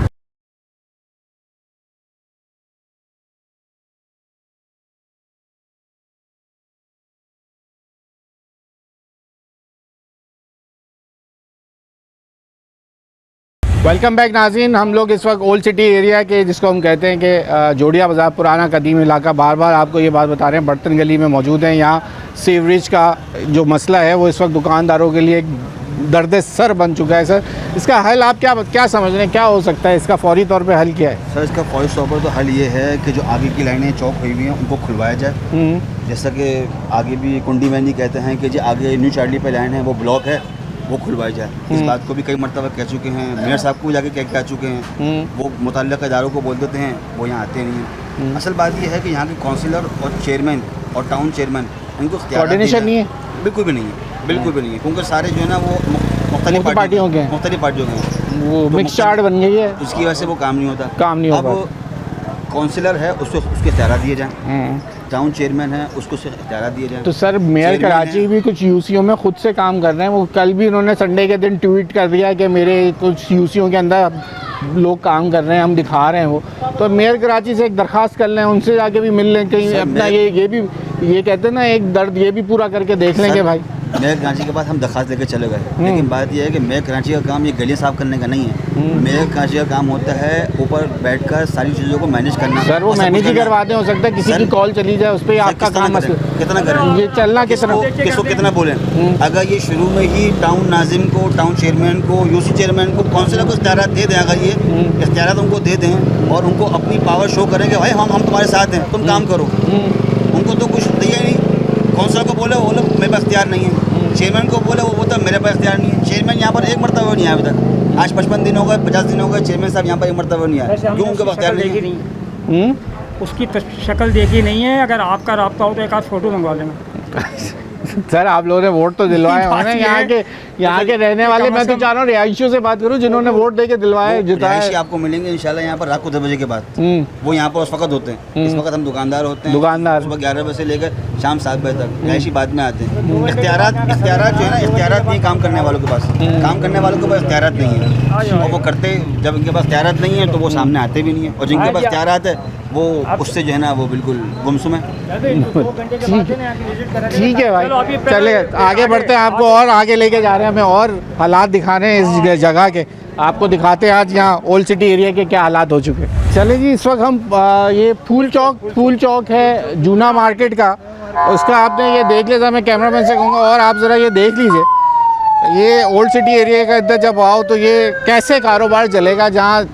Speaker 1: वेलकम बैक नाज़रीन, हम लोग इस वक्त ओल्ड सिटी एरिया के जिसको हम कहते हैं कि जोड़िया बाज़ार, पुराना कदीम इलाका, बार बार आपको ये बात बता रहे हैं, बर्तन गली में मौजूद हैं। यहाँ सीवरेज का जो मसला है वो इस वक्त दुकानदारों के लिए दर्द सर बन चुका है। सर इसका हल आप क्या समझ रहे हैं, क्या हो सकता है, इसका फौरी तौर पे हल क्या है?
Speaker 10: सर इसका फौरी तौर पर तो हल ये है कि जो आगे की लाइनें चौक हुई हुई हैं उनको खुलवाया जाए। जैसा कि आगे भी कुंडी मैनी कहते हैं कि जो आगे न्यू चार्ली पे लाइन है वो ब्लॉक है, वो खुलवाई जाए। इस बात को भी कई मरतबा कह चुके हैं, मेयर साहब को जाके कह चुके हैं, वो मुतल्लिक़ इदारों को बोल देते हैं, वो यहाँ आते नहीं हैं। असल बात ये है कि यहाँ के काउंसिलर और चेयरमैन और टाउन चेयरमैन इनको
Speaker 1: कोऑर्डिनेशन नहीं है,
Speaker 10: बिल्कुल भी नहीं है, बिल्कुल भी नहीं है, क्योंकि सारे जो है ना वो मुख्तलिफ पार्टियों के हैं,
Speaker 1: वो मिक्स चार्ट बन गई है,
Speaker 10: उसकी वजह से वो काम नहीं होता। अब काउंसिलर है उसको उसके इख्तियार दिए जाएँ, टाउन चेयरमैन है उसको इख्तियार दिए जाए।
Speaker 1: तो सर मेयर कराची भी कुछ यूसीओ में खुद से काम कर रहे हैं, वो कल भी उन्होंने संडे के दिन ट्वीट कर दिया कि मेरे कुछ यूसीओ के अंदर लोग काम कर रहे हैं, हम दिखा रहे हैं वो। तो मेयर कराची से एक दरख्वास्त कर लें, उनसे जाके भी मिल लें, कहीं अपना ये भी ये कहते हैं ना एक दर्द ये भी पूरा करके देख लेंगे भाई।
Speaker 10: मेयर कराची के बाद हम दरख्वास्त लेकर चले गए, लेकिन बात यह है कि मेयर कराची का काम ये गलियाँ साफ़ करने का नहीं है। मेयर कराची का काम होता है ऊपर बैठकर सारी चीज़ों को मैनेज करना।
Speaker 1: सर वो मैनेज ही करवाते, हो सकता है किसी की कॉल चली जाए उस पर आपका काम
Speaker 10: कितना करें,
Speaker 1: ये चलना
Speaker 10: किसको कितना बोलें। अगर ये शुरू में ही टाउन नाजिम को, टाउन चेयरमैन को, यूसी चेयरमैन को, काउंसिलर को इख्तियारात दे दें, अगर ये इख्तियारात उनको दे दें और उनको अपनी पावर शो करें कि भाई हम तुम्हारे साथ हैं, तुम काम करो, उनको तो कुछ दिया ही नहीं। काउंसिलर को बोले वो बोले मेरे पास इख्तियार नहीं है, चेयरमैन को बोले वो बोलता मेरे पास इख्तियार नहीं है। चेयरमैन यहाँ पर एक मरतबा नहीं आया अभी तक, आज 55 दिन हो गए, 50 दिन हो गए, चेयरमैन साहब यहाँ पर एक मरतबा नहीं आया, क्यों? उनके पास इख्तियार नहीं है।
Speaker 2: उसकी शक्ल देखी नहीं है, अगर आपका राब्ता हो तो एक आध फोटो मंगवा लेना।
Speaker 1: सर आप लोगों ने वोट तो दिलवाए होंगे, यहाँ के रहने वाले, मैं तो चाह रहा हूँ रिहायशियों से बात करूँ जिन्होंने वोट दे के दिलवाए जिताए।
Speaker 10: आपको मिलेंगे इंशाल्लाह यहाँ पर रात को 10 बजे के बाद, वो यहाँ पर उस वक्त होते हैं। इस वक्त हम दुकानदार होते हैं,
Speaker 1: दुकानदार
Speaker 10: सुबह 11 बजे से लेकर शाम 7 बजे तक रिहायशी बाद में आते हैं। इख्तियारात जो है ना, इख्तियारात नहीं काम करने वालों के पास, काम करने वालों के पास इख्तियारात नहीं है, और वो करते जब इनके पास इख्तियारात नहीं है तो वो सामने आते भी नहीं है, और जिनके पास इख्तियारात है वो उससे जो है ना वो बिल्कुल गुमसुम है।
Speaker 1: ठीक है भाई, चले आगे बढ़ते हैं, आपको और आगे लेके जा रहे हैं, हमें और हालात दिखा रहे हैं इस जगह के, आपको दिखाते हैं आज यहाँ ओल्ड सिटी एरिया के क्या हालात हो चुके हैं। चले जी, इस वक्त हम ये फूल चौक है जूना मार्केट का, उसका आपने ये देख लिया था, मैं कैमरामैन से कहूँगा और आप ज़रा ये देख लीजिए, ये ओल्ड सिटी एरिया का इधर जब आओ तो ये कैसे कारोबार चलेगा, जहाँ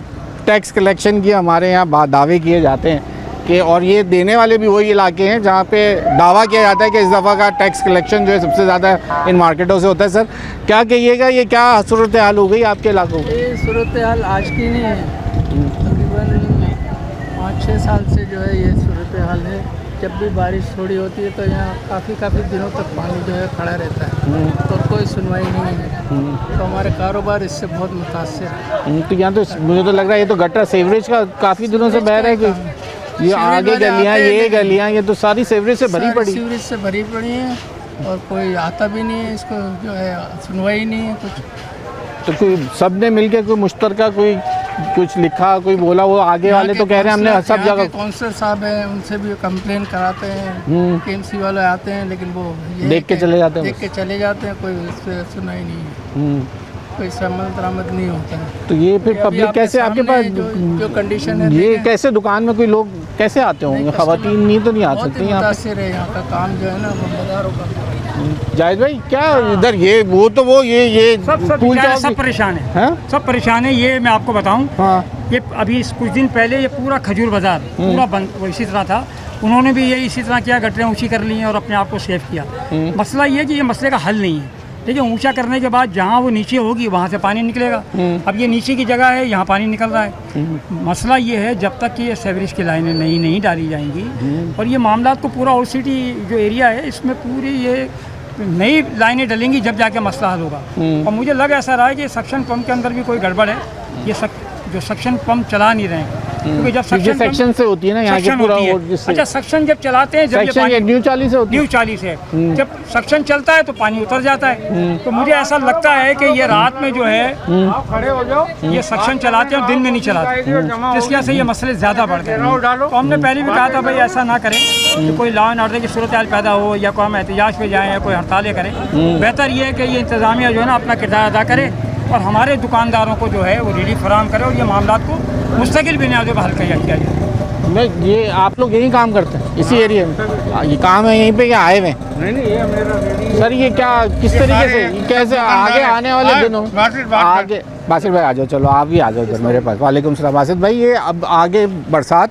Speaker 1: टैक्स कलेक्शन की हमारे यहाँ दावे किए जाते हैं कि, और ये देने वाले भी वही इलाके हैं जहाँ पे दावा किया जाता है कि इस दफ़ा का टैक्स कलेक्शन जो है सबसे ज़्यादा इन मार्केटों से होता है। सर क्या कहिएगा, ये क्या सूरत हाल हो गई आपके इलाकों में?
Speaker 11: ये सूरत हाल आज की नहीं है, तकरीबन 5-6 साल से जो है ये सूरत हाल है। जब भी बारिश थोड़ी होती है तो यहाँ काफ़ी दिनों तक पानी जो है खड़ा रहता है और कोई सुनवाई नहीं है, तो हमारे कारोबार इससे बहुत मुतासर है।
Speaker 1: तो यहाँ तो मुझे तो लग रहा है ये तो गटर सीवरेज का काफ़ी दिनों से बह रहा है कि ये आगे गलियाँ, ये गलियाँ, ये तो सारी सीवरेज से भरी पड़ी,
Speaker 11: सीवरेज से भरी पड़ी है और कोई आता भी नहीं है, इसको जो है सुनवाई नहीं है कुछ।
Speaker 1: तो कोई सब ने मिलकर कोई मुश्तरका कोई कुछ लिखा, कोई बोला, वो आगे वाले तो कह रहे हैं हमने सब जगह,
Speaker 11: काउंसलर साहब हैं उनसे भी कंप्लेन कराते हैं, केएमसी वाले आते हैं लेकिन वो
Speaker 1: देख के चले जाते हैं,
Speaker 11: कोई इस पर सुनाई नहीं है, कोई समझ दरामद नहीं होता है।
Speaker 1: तो ये फिर पब्लिक कैसे आपके पास
Speaker 11: जो कंडीशन है,
Speaker 1: ये कैसे दुकान में कोई लोग कैसे आते होंगे? खवातीन नहीं तो नहीं आ सकती यहाँ
Speaker 11: पे, यहाँ का काम जो है ना वो बाजारों का।
Speaker 1: जाहिद भाई क्या इधर ये वो तो वो ये
Speaker 2: सब परेशान है, सब परेशान है। ये मैं आपको बताऊं, ये अभी कुछ दिन पहले ये पूरा खजूर बाजार पूरा बंद वो इसी तरह था, उन्होंने भी ये इसी तरह किया, गटरें ऊँची कर ली हैं और अपने आप को सेव किया। मसला ये कि ये मसले का हल नहीं है, देखिए ऊंचा करने के बाद जहाँ वो नीचे होगी वहाँ से पानी निकलेगा। अब ये नीचे की जगह है, यहाँ पानी निकल रहा है। मसला ये है जब तक कि ये सेवरेज की लाइनें नहीं डाली जाएंगी और ये मामला को पूरा ओल्ड सिटी जो एरिया है इसमें पूरी ये नई लाइनें डलेंगी जब जाके मसला हल होगा। और मुझे लग ऐसा रहा है कि सक्शन पंप के अंदर भी कोई गड़बड़ है, ये जो सक्शन पंप चला नहीं रहे हैं, क्योंकि जब
Speaker 1: सेक्शन से होती है ना यहाँ के पूरा,
Speaker 2: अच्छा सक्शन जब चलाते हैं, जब ये
Speaker 1: न्यू 40 से होती है,
Speaker 2: न्यू 40 है, जब सक्शन चलता है तो पानी उतर जाता है। तो मुझे ऐसा लगता है कि ये रात में जो है खड़े हो जाओ, ये सक्शन चलाते हैं, दिन में नहीं चलाते, जिसकी वजह से ये मसले ज़्यादा बढ़ गए। तो हमने पहले भी कहा था भाई ऐसा ना करें कि कोई लॉ एंड ऑर्डर की सूरत हाल पैदा हो या कोई हम एहतजाज पे जाएँ या कोई हड़तालें करें। बेहतर ये है कि ये इंतज़ामिया जो है ना अपना किरदार अदा करे और हमारे दुकानदारों को जो है वो रिलीफ फराहम करे और ये मामला को मुस्तकिल बुनियादों पर हल किया जाए।
Speaker 1: मैं ये आप लोग यही काम करते हैं इसी एरिया में, ये काम है यहीं पे क्या आए हुए? नहीं, सर ये क्या किस तरीके से कैसे आगे आने वाले दिनों आगे? बासिर भाई आ जाओ, चलो आप भी आ जाओ इधर मेरे पास। वालेकुम सलाम बासिर भाई, ये अब आगे बरसात,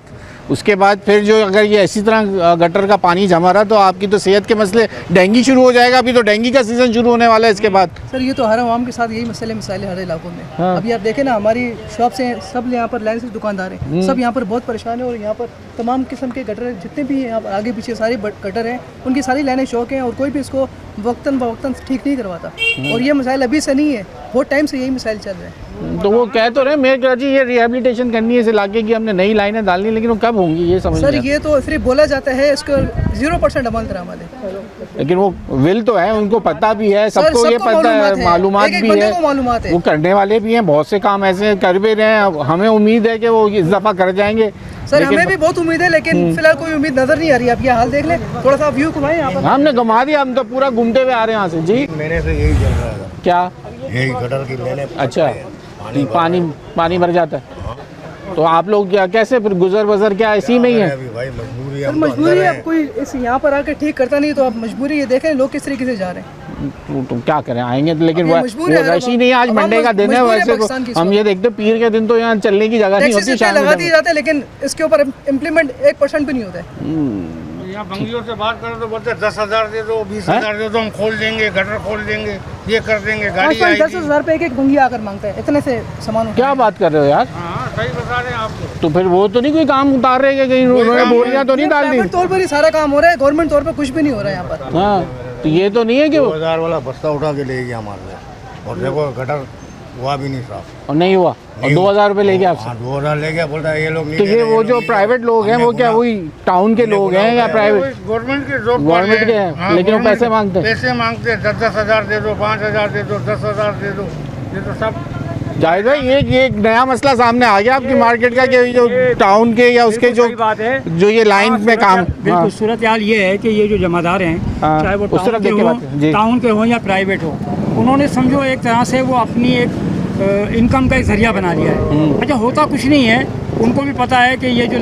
Speaker 1: उसके बाद फिर जो अगर ये इसी तरह गटर का पानी जमा रहा तो आपकी तो सेहत के मसले, डेंगू शुरू हो जाएगा। अभी तो डेंगू का सीज़न शुरू होने वाला है इसके बाद।
Speaker 11: सर ये तो हर आवाम के साथ यही मसले हर इलाकों में। हाँ। अभी आप देखें ना, हमारी शॉप से सब यहाँ पर लाइन से दुकानदार हैं, सब यहाँ पर बहुत परेशान है और यहाँ पर तमाम किस्म के गटर जितने भी यहाँ पर आगे पीछे सारे गटर हैं उनकी सारी लाइनें शौक हैं और कोई भी इसको वक्तन बवक्तन ठीक नहीं करवाता। और ये मसाइल अभी से नहीं है, बहुत टाइम से यही मसाइल चल रहे हैं।
Speaker 1: तो वो कह तो रहे मेयर कराची ये रिहेबिलिटेशन करनी है इस इलाके की, हमने नई लाइनें डालनी, लेकिन वो कब होंगी ये समझ
Speaker 11: सर ये तो सिर्फ बोला जाता है, इसको 0% अमल दरामद है।
Speaker 1: लेकिन वो विल तो है, उनको पता भी है, सबको ये पता है, मालूमात भी है, वो करने वाले भी हैं, बहुत से काम ऐसे कर भी रहे हैं। हमें उम्मीद है कि वो इस दफ़ा कर जाएंगे।
Speaker 11: सर हमें भी बहुत उम्मीद है, लेकिन फिलहाल कोई उम्मीद नजर नहीं आ रही। आप ये हाल देख ले, थोड़ा सा व्यू घुमाएं यहाँ पर।
Speaker 1: हमने घुमा दिया, हम तो पूरा घूमते हुए आ रहे हैं यहाँ से। जी
Speaker 6: मैंने से यही चल रहा था,
Speaker 1: क्या
Speaker 6: यही गटर की मैंने।
Speaker 1: अच्छा, पानी भर जाता है तो आप लोग क्या कैसे फिर गुजर बसर क्या इसी में ही है?
Speaker 6: अभी भाई मजबूरी
Speaker 11: सर मजबूरी है, अब कोई इस यहाँ पर आकर ठीक करता नहीं तो अब मजबूरी ये देखें लोग किस तरीके से जा रहे हैं।
Speaker 1: तो क्या करें, आएंगे तो, लेकिन
Speaker 11: अब ये मजबूर है,
Speaker 1: वैसी नहीं। आज
Speaker 11: अब
Speaker 1: मंडे का दिन है,
Speaker 11: मजबूर है
Speaker 1: वैसे
Speaker 11: पाकिस्तान की
Speaker 1: तो हम ये देखते पीर के दिन तो यहाँ चलने की जगह नहीं होती,
Speaker 11: टैक्सेस लगा दिए जाते हैं, लेकिन इसके ऊपर इम्प्लीमेंट 1% भी नहीं होता है।
Speaker 12: यहाँ बंगियों से बात करो तो बोलते 10,000 दे दो, 20,000 दे दो, हम खोल देंगे, गटर खोल देंगे, ये कर देंगे, गाड़ी आएगी।
Speaker 11: 10,000 पे एक बंगी आकर मांगता है, इतने से सामान।
Speaker 1: क्या बात कर रहे हो यार?
Speaker 12: हाँ सही बता रहे हैं आपको।
Speaker 1: तो फिर वो तो नहीं कोई काम उतार रहे कहीं बोरियां तो नहीं डाल दी?
Speaker 11: प्राइवेट तौर पर ही सारा काम हो रहा है, गवर्नमेंट तौर पर कुछ भी नहीं हो रहा है यहाँ पर।
Speaker 1: हाँ तो ये तो नहीं है कि
Speaker 6: 2000 वाला बस्ता उठा के ले गया हमारे से, और देखो गटर हुआ भी नहीं साफ,
Speaker 1: और नहीं हुआ, और 2,000 रुपए ले गया आपसे।
Speaker 6: 2000 ले गया, बोलता है ये लोग नहीं
Speaker 1: तो
Speaker 6: दे
Speaker 1: ये
Speaker 6: रहे,
Speaker 1: वो जो प्राइवेट लोग हैं वो क्या वही टाउन के लोग हैं या प्राइवेट?
Speaker 12: गवर्नमेंट के
Speaker 1: गवर्नमेंट के हैं,
Speaker 12: हाँ,
Speaker 1: लेकिन वो पैसे मांगते हैं।
Speaker 12: पैसे मांगते हैं, 10,000 दे दो, 5,000 दे दो, 10,000 दे दो, ये तो सब।
Speaker 1: जाहिद भाई ये एक नया मसला सामने आ गया आपकी मार्केट का कि जो टाउन के या उसके जो
Speaker 2: बात है
Speaker 1: जो ये लाइन में काम।
Speaker 2: बिल्कुल सूरत हाल ये है कि ये जो जमादार हैं, चाहे वो टाउन के हों या प्राइवेट हो, उन्होंने समझो एक तरह से वो अपनी एक इनकम का एक जरिया बना लिया है। अच्छा होता कुछ नहीं है, उनको भी पता है कि ये जो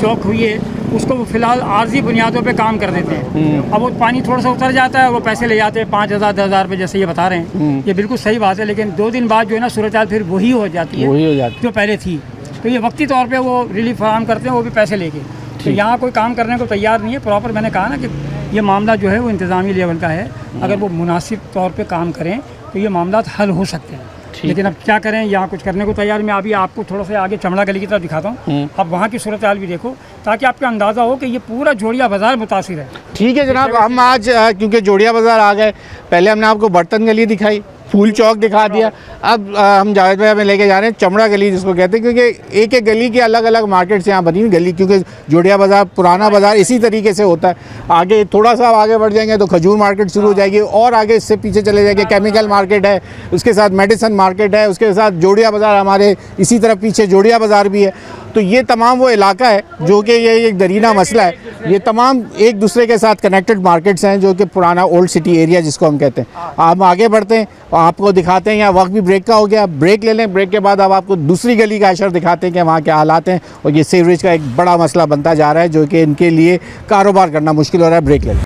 Speaker 2: चौक हुई है उसको वो फिलहाल आर्जी बुनियादों पे काम कर देते हैं। अब वो पानी थोड़ा सा उतर जाता है, वो पैसे ले जाते हैं 5,000 10,000 रुपये, जैसे ये बता रहे हैं। ये बिल्कुल सही बात है, लेकिन 2 दिन बाद जो है ना सूरत हाल फिर वही हो जाती है जो पहले थी। तो ये वक्ती तौर पर वो रिलीफ फराहम करते हैं, वो भी पैसे लेके। तो यहाँ कोई काम करने को तैयार नहीं है प्रॉपर। मैंने कहा ना कि ये मामला जो है वो इंतज़ामी लेवल का है, अगर वो मुनासिब तौर पर काम करें तो ये मामला हल हो सकते हैं। लेकिन अब क्या करें, यहाँ कुछ करने को तैयार। मैं अभी आपको थोड़ा सा आगे चमड़ा गली की तरफ दिखाता हूँ, अब वहाँ की सूरत हाल भी देखो, ताकि आपको अंदाज़ा हो कि ये पूरा जोड़िया बाज़ार मुतासिर है।
Speaker 1: ठीक है जनाब, हम आज क्योंकि जोड़िया बाज़ार आ गए, पहले हमने आपको बर्तन गली दिखाई, फूल चौक दिखा दिया, अब हम जावेद भाई हमें लेके जा रहे हैं चमड़ा गली जिसको कहते हैं, क्योंकि एक एक गली की अलग अलग मार्केट्स यहाँ बनी गली, क्योंकि जोड़िया बाज़ार पुराना बाज़ार इसी तरीके से होता है। आगे थोड़ा सा आगे बढ़ जाएंगे तो खजूर मार्केट शुरू हो जाएगी, और आगे इससे पीछे चले जाएंगे केमिकल मार्केट है, उसके साथ मेडिसन मार्केट है, उसके साथ जोड़िया बाज़ार, हमारे इसी तरफ पीछे जोड़िया बाज़ार भी है। तो ये तमाम वो इलाका है जो कि ये एक दरीना मसला है। ये तमाम एक दूसरे के साथ कनेक्टेड मार्केट्स हैं जो कि पुराना ओल्ड सिटी एरिया जिसको हम कहते हैं। हम आगे बढ़ते हैं और आपको दिखाते हैं, यहाँ वक्त भी ब्रेक का हो गया, ब्रेक ले लें, ब्रेक के बाद अब आपको दूसरी गली का अशर दिखाते हैं कि वहाँ क्या हालात हैं। और ये सीवरेज का एक बड़ा मसला बनता जा रहा है जो कि इनके लिए कारोबार करना मुश्किल हो रहा है। ब्रेक ले लें।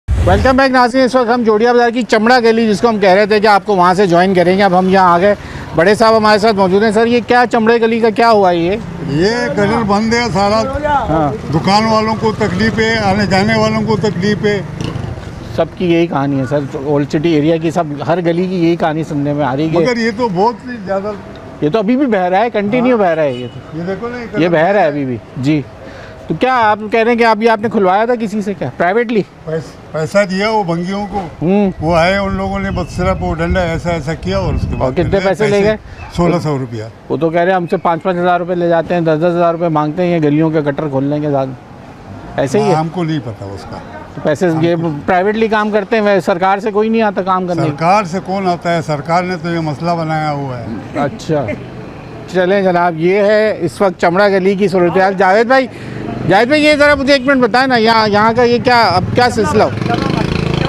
Speaker 1: वेलकम बैक नाज़रीन, इस वक्त हम जोड़िया बाज़ार की चमड़ा गली जिसको हम कह रहे थे कि आपको वहाँ से ज्वाइन करेंगे, अब हम यहाँ आ गए। बड़े साहब हमारे साथ मौजूद हैं। सर ये क्या चमड़े गली का क्या हुआ? ये
Speaker 13: गटर बंद है सारा। हाँ। दुकान वालों को तकलीफ है, आने जाने वालों को तकलीफ है,
Speaker 1: सबकी यही कहानी है सर। ओल्ड सिटी एरिया की सब हर गली की यही कहानी सुनने में आ रही है।
Speaker 13: मगर ये तो बहुत ही ज़्यादा,
Speaker 1: ये तो अभी भी बह रहा है, कंटिन्यू बह रहा है। ये तो
Speaker 13: ये देखो ना,
Speaker 1: ये बह रहा है अभी भी जी। तो क्या आप कह रहे हैं कि अभी आपने खुलवाया था किसी से, क्या प्राइवेटली
Speaker 13: पैसा दिया वो भंगियों को, वो आए, उन लोगों ने बस सिर्फ वो डंडा ऐसा ऐसा किया और उसके बाद
Speaker 1: कितने पैसे ले गए?
Speaker 13: 1600 रुपया।
Speaker 1: वो तो कह रहे हैं हमसे 5-5 हज़ार रुपये ले जाते हैं, 10-10 हज़ार रुपये मांगते हैं ये गलियों के गटर खोलने के साथ। ऐसे ही है?
Speaker 13: हमको नहीं पता उसका।
Speaker 1: तो पैसे ये प्राइवेटली काम करते हैं, सरकार से कोई नहीं आता काम करने?
Speaker 13: सरकार से कौन आता है, सरकार ने तो ये मसला बनाया हुआ है।
Speaker 1: अच्छा चलें जनाब, ये है इस वक्त चमड़ा गली की सूरत हाल। जावेद भाई ये ज़रा मुझे 1 मिनट बताएं ना, यहाँ का ये क्या अब क्या सिलसिला हो?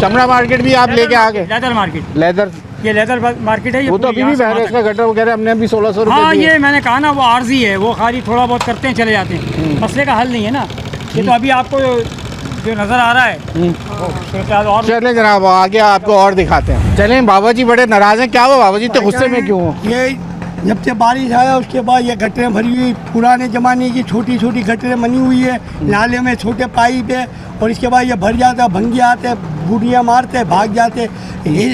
Speaker 1: चमड़ा मार्केट भी आप लेके आ गए?
Speaker 2: लेदर मार्केट,
Speaker 1: लेदर, ये
Speaker 2: लेदर मार्केट है। ये
Speaker 1: वो तो अभी भी बह रहा है, इसका गटर वगैरह हमने अभी 1600 रुपये।
Speaker 2: हाँ ये मैंने कहा ना, वो आर्जी है, वो खाली थोड़ा बहुत करते हैं चले जाते हैं, मसले का हल नहीं है ना। ये तो अभी आपको जो नज़र आ रहा है। और
Speaker 1: चलें जनाब आगे आपको और दिखाते हैं। चलें। बाबा जी बड़े नाराज़ हैं, क्या हुआ बाबा जी, इतने गुस्से में क्यों हो?
Speaker 7: ये जब से बारिश आया उसके बाद ये गटरें भरी हुई, पुराने ज़माने की छोटी छोटी गटरें बनी हुई है, नाले में छोटे पाइप है, और इसके बाद ये भर जाता है, भंगे आते, बूढ़ियाँ मारते, भाग जाते।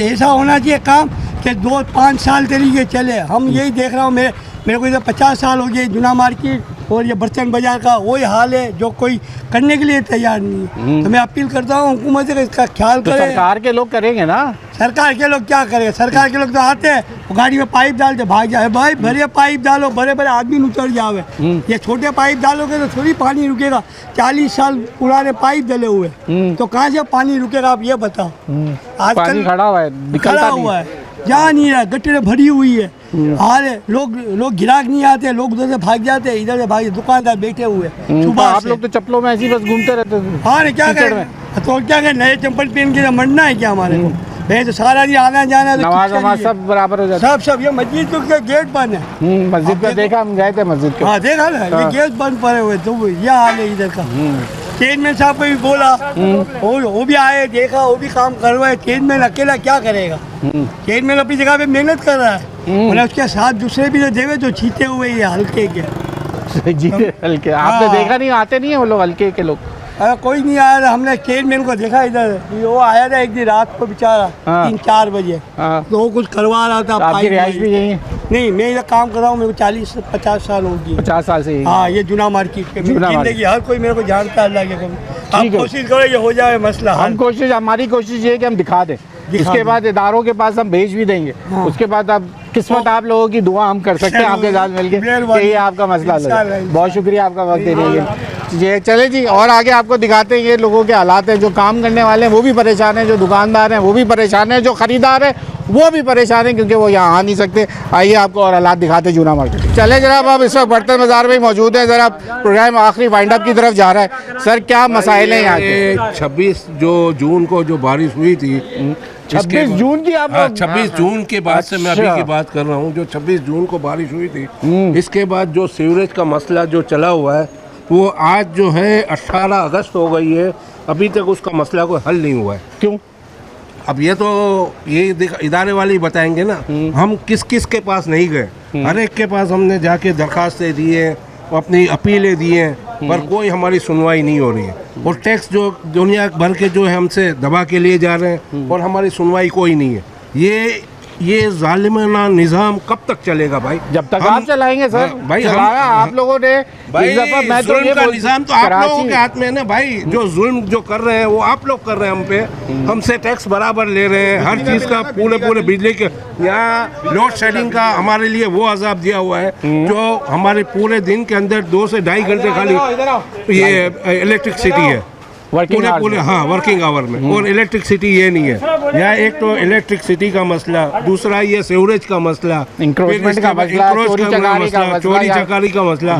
Speaker 7: ऐसा होना चाहिए काम कि 2-5 साल तरीके चले। हम यही देख रहा हूँ, मेरे को इधर 50 साल हो गए, जुना मार्केट और ये बर्तन बाजार का वही हाल है जो कोई करने के लिए तैयार नहीं है। तो मैं अपील करता हूँ हुकूमत से इसका ख्याल
Speaker 1: तो
Speaker 7: करें।
Speaker 1: सरकार के लोग करेंगे ना,
Speaker 7: सरकार के लोग क्या करेंगे? सरकार के लोग तो आते हैं वो गाड़ी में पाइप डालते भाग जाए। भाई बड़े पाइप डालो, बड़े बड़े आदमी उतर जावे। ये छोटे पाइप डालोगे तो थोड़ी पानी रुकेगा। 40 साल पुराने पाइप डले हुए, तो कहाँ से पानी रुकेगा आप ये बताओ।
Speaker 1: पानी खड़ा हुआ है,
Speaker 7: खड़ा हुआ है, जा नहीं रहा, गटरें भरी हुई है। हाल है, लोग गिराक नहीं आते, लोग उधर से भाग जाते हैं, इधर से भाग, दुकानदार बैठे हुए सुबह।
Speaker 1: आप लोग तो चप्पलों में ऐसी बस घूमते रहते थे।
Speaker 7: हाँ क्या करें, तो क्या करें, नए चप्पल पहन के मरना है क्या हमारे को? भाई तो सारा दिन आना जाना,
Speaker 1: नमाज सब बराबर हो जाता
Speaker 7: है। सब ये मस्जिद का गेट बंद है।
Speaker 1: मस्जिद पे देखा, हम गए थे मस्जिद के।
Speaker 7: हाँ देखा ना, ये गेट बंद पड़े हुए, तो ये हाल है इधर का। चेयरमैन साहब को भी बोला, वो भी आए, देखा, वो भी काम करवाए। चेयरमैन अकेला क्या करेगा? चेयरमैन अपनी जगह पे मेहनत कर रहा है, उसके साथ दूसरे भी तो देवे जो जीते हुए ये हल्के के
Speaker 1: जीते हल्के। आपने देखा नहीं, आते नहीं है वो लोग हल्के के लोग?
Speaker 7: अरे कोई नहीं आया था, हमने चेयरमैन को देखा इधर, वो आया था एक दिन रात को बेचारा 3-4 बजे, तो वो कुछ करवा रहा था।
Speaker 1: आपकी रिहाइश भी यही है?
Speaker 7: नहीं, मैं इधर काम कर रहा हूँ, मेरे को 40-50 साल हो गई।
Speaker 1: 50 साल से?
Speaker 7: हाँ, ये जुना मार्केट पे जिंदगी, हर कोई मेरे को जानता है। अल्लाह के आप कोशिश करो ये हो जाए मसला।
Speaker 1: हमारी कोशिश ये है कि हम दिखा दें, उसके बाद इदारों के पास हम भेज भी देंगे। उसके बाद अब किस्मत आप लोगों की दुआ हम कर सकते हैं आपके साथ मिलकर, ये आपका मसला है। बहुत शुक्रिया आपका वक्त देने के लिए। चले जी, और आगे आपको दिखाते हैं ये लोगों के हालात हैं। जो काम करने वाले हैं वो भी परेशान हैं, जो दुकानदार हैं वो भी परेशान हैं, जो ख़रीदार हैं वो भी परेशान हैं, क्योंकि वो यहाँ आ नहीं सकते। आइए आपको और हालात दिखाते हैं जूना मार्केट। चले जनाब, अब इस वक्त बर्तन बाजार में मौजूद है। ज़रा प्रोग्राम आखिरी वाइंड अप की तरफ जा रहा है। सर क्या मसाइल हैं यहाँ के?
Speaker 14: 26 जून को जो बारिश हुई थी,
Speaker 1: 26 जून की आप?
Speaker 14: 26 जून के बाद से मैं अभी की बात कर रहा हूँ। जो 26 जून को बारिश हुई थी, इसके बाद जो सीवरेज का मसला जो चला हुआ है, वो आज जो है 18 अगस्त हो गई है, अभी तक उसका मसला कोई हल नहीं हुआ है।
Speaker 1: क्यों?
Speaker 14: अब ये तो इदारे वाले ही बताएंगे ना। हम किस किस के पास नहीं गए, हर एक के पास हमने जाके दरखास्तें दी हैं, अपनी अपीलें दी हैं, पर कोई हमारी सुनवाई नहीं हो रही है। और टैक्स जो दुनिया भर के जो है हमसे दबा के लिए जा रहे हैं, और हमारी सुनवाई कोई नहीं है। ये जालिमाना निज़ाम कब तक चलेगा भाई?
Speaker 1: जब तक आप चलाएंगे सर।
Speaker 14: भाई
Speaker 1: आप लोगों ने
Speaker 14: मैं तो ये का निज़ाम तो आप लोगों के हाथ में है ना भाई। जो जुल्म जो कर रहे हैं वो आप लोग कर रहे हैं हम पे, हमसे टैक्स बराबर ले रहे हैं, हर चीज़ का पूरे बिजली के यहाँ लोड शेडिंग का हमारे लिए वो अजाब दिया हुआ है, जो हमारे पूरे दिन के अंदर 2 से 2.5 घंटे खाली ये इलेक्ट्रिसिटी है पूरे हाँ वर्किंग आवर में। और इलेक्ट्रिसिटी ये नहीं है यहाँ। एक तो इलेक्ट्रिसिटी का मसला, दूसरा ये सीवरेज का मसला,
Speaker 1: इंक्रोचमेंट का मसला,
Speaker 14: चोरी चकारी का मसला,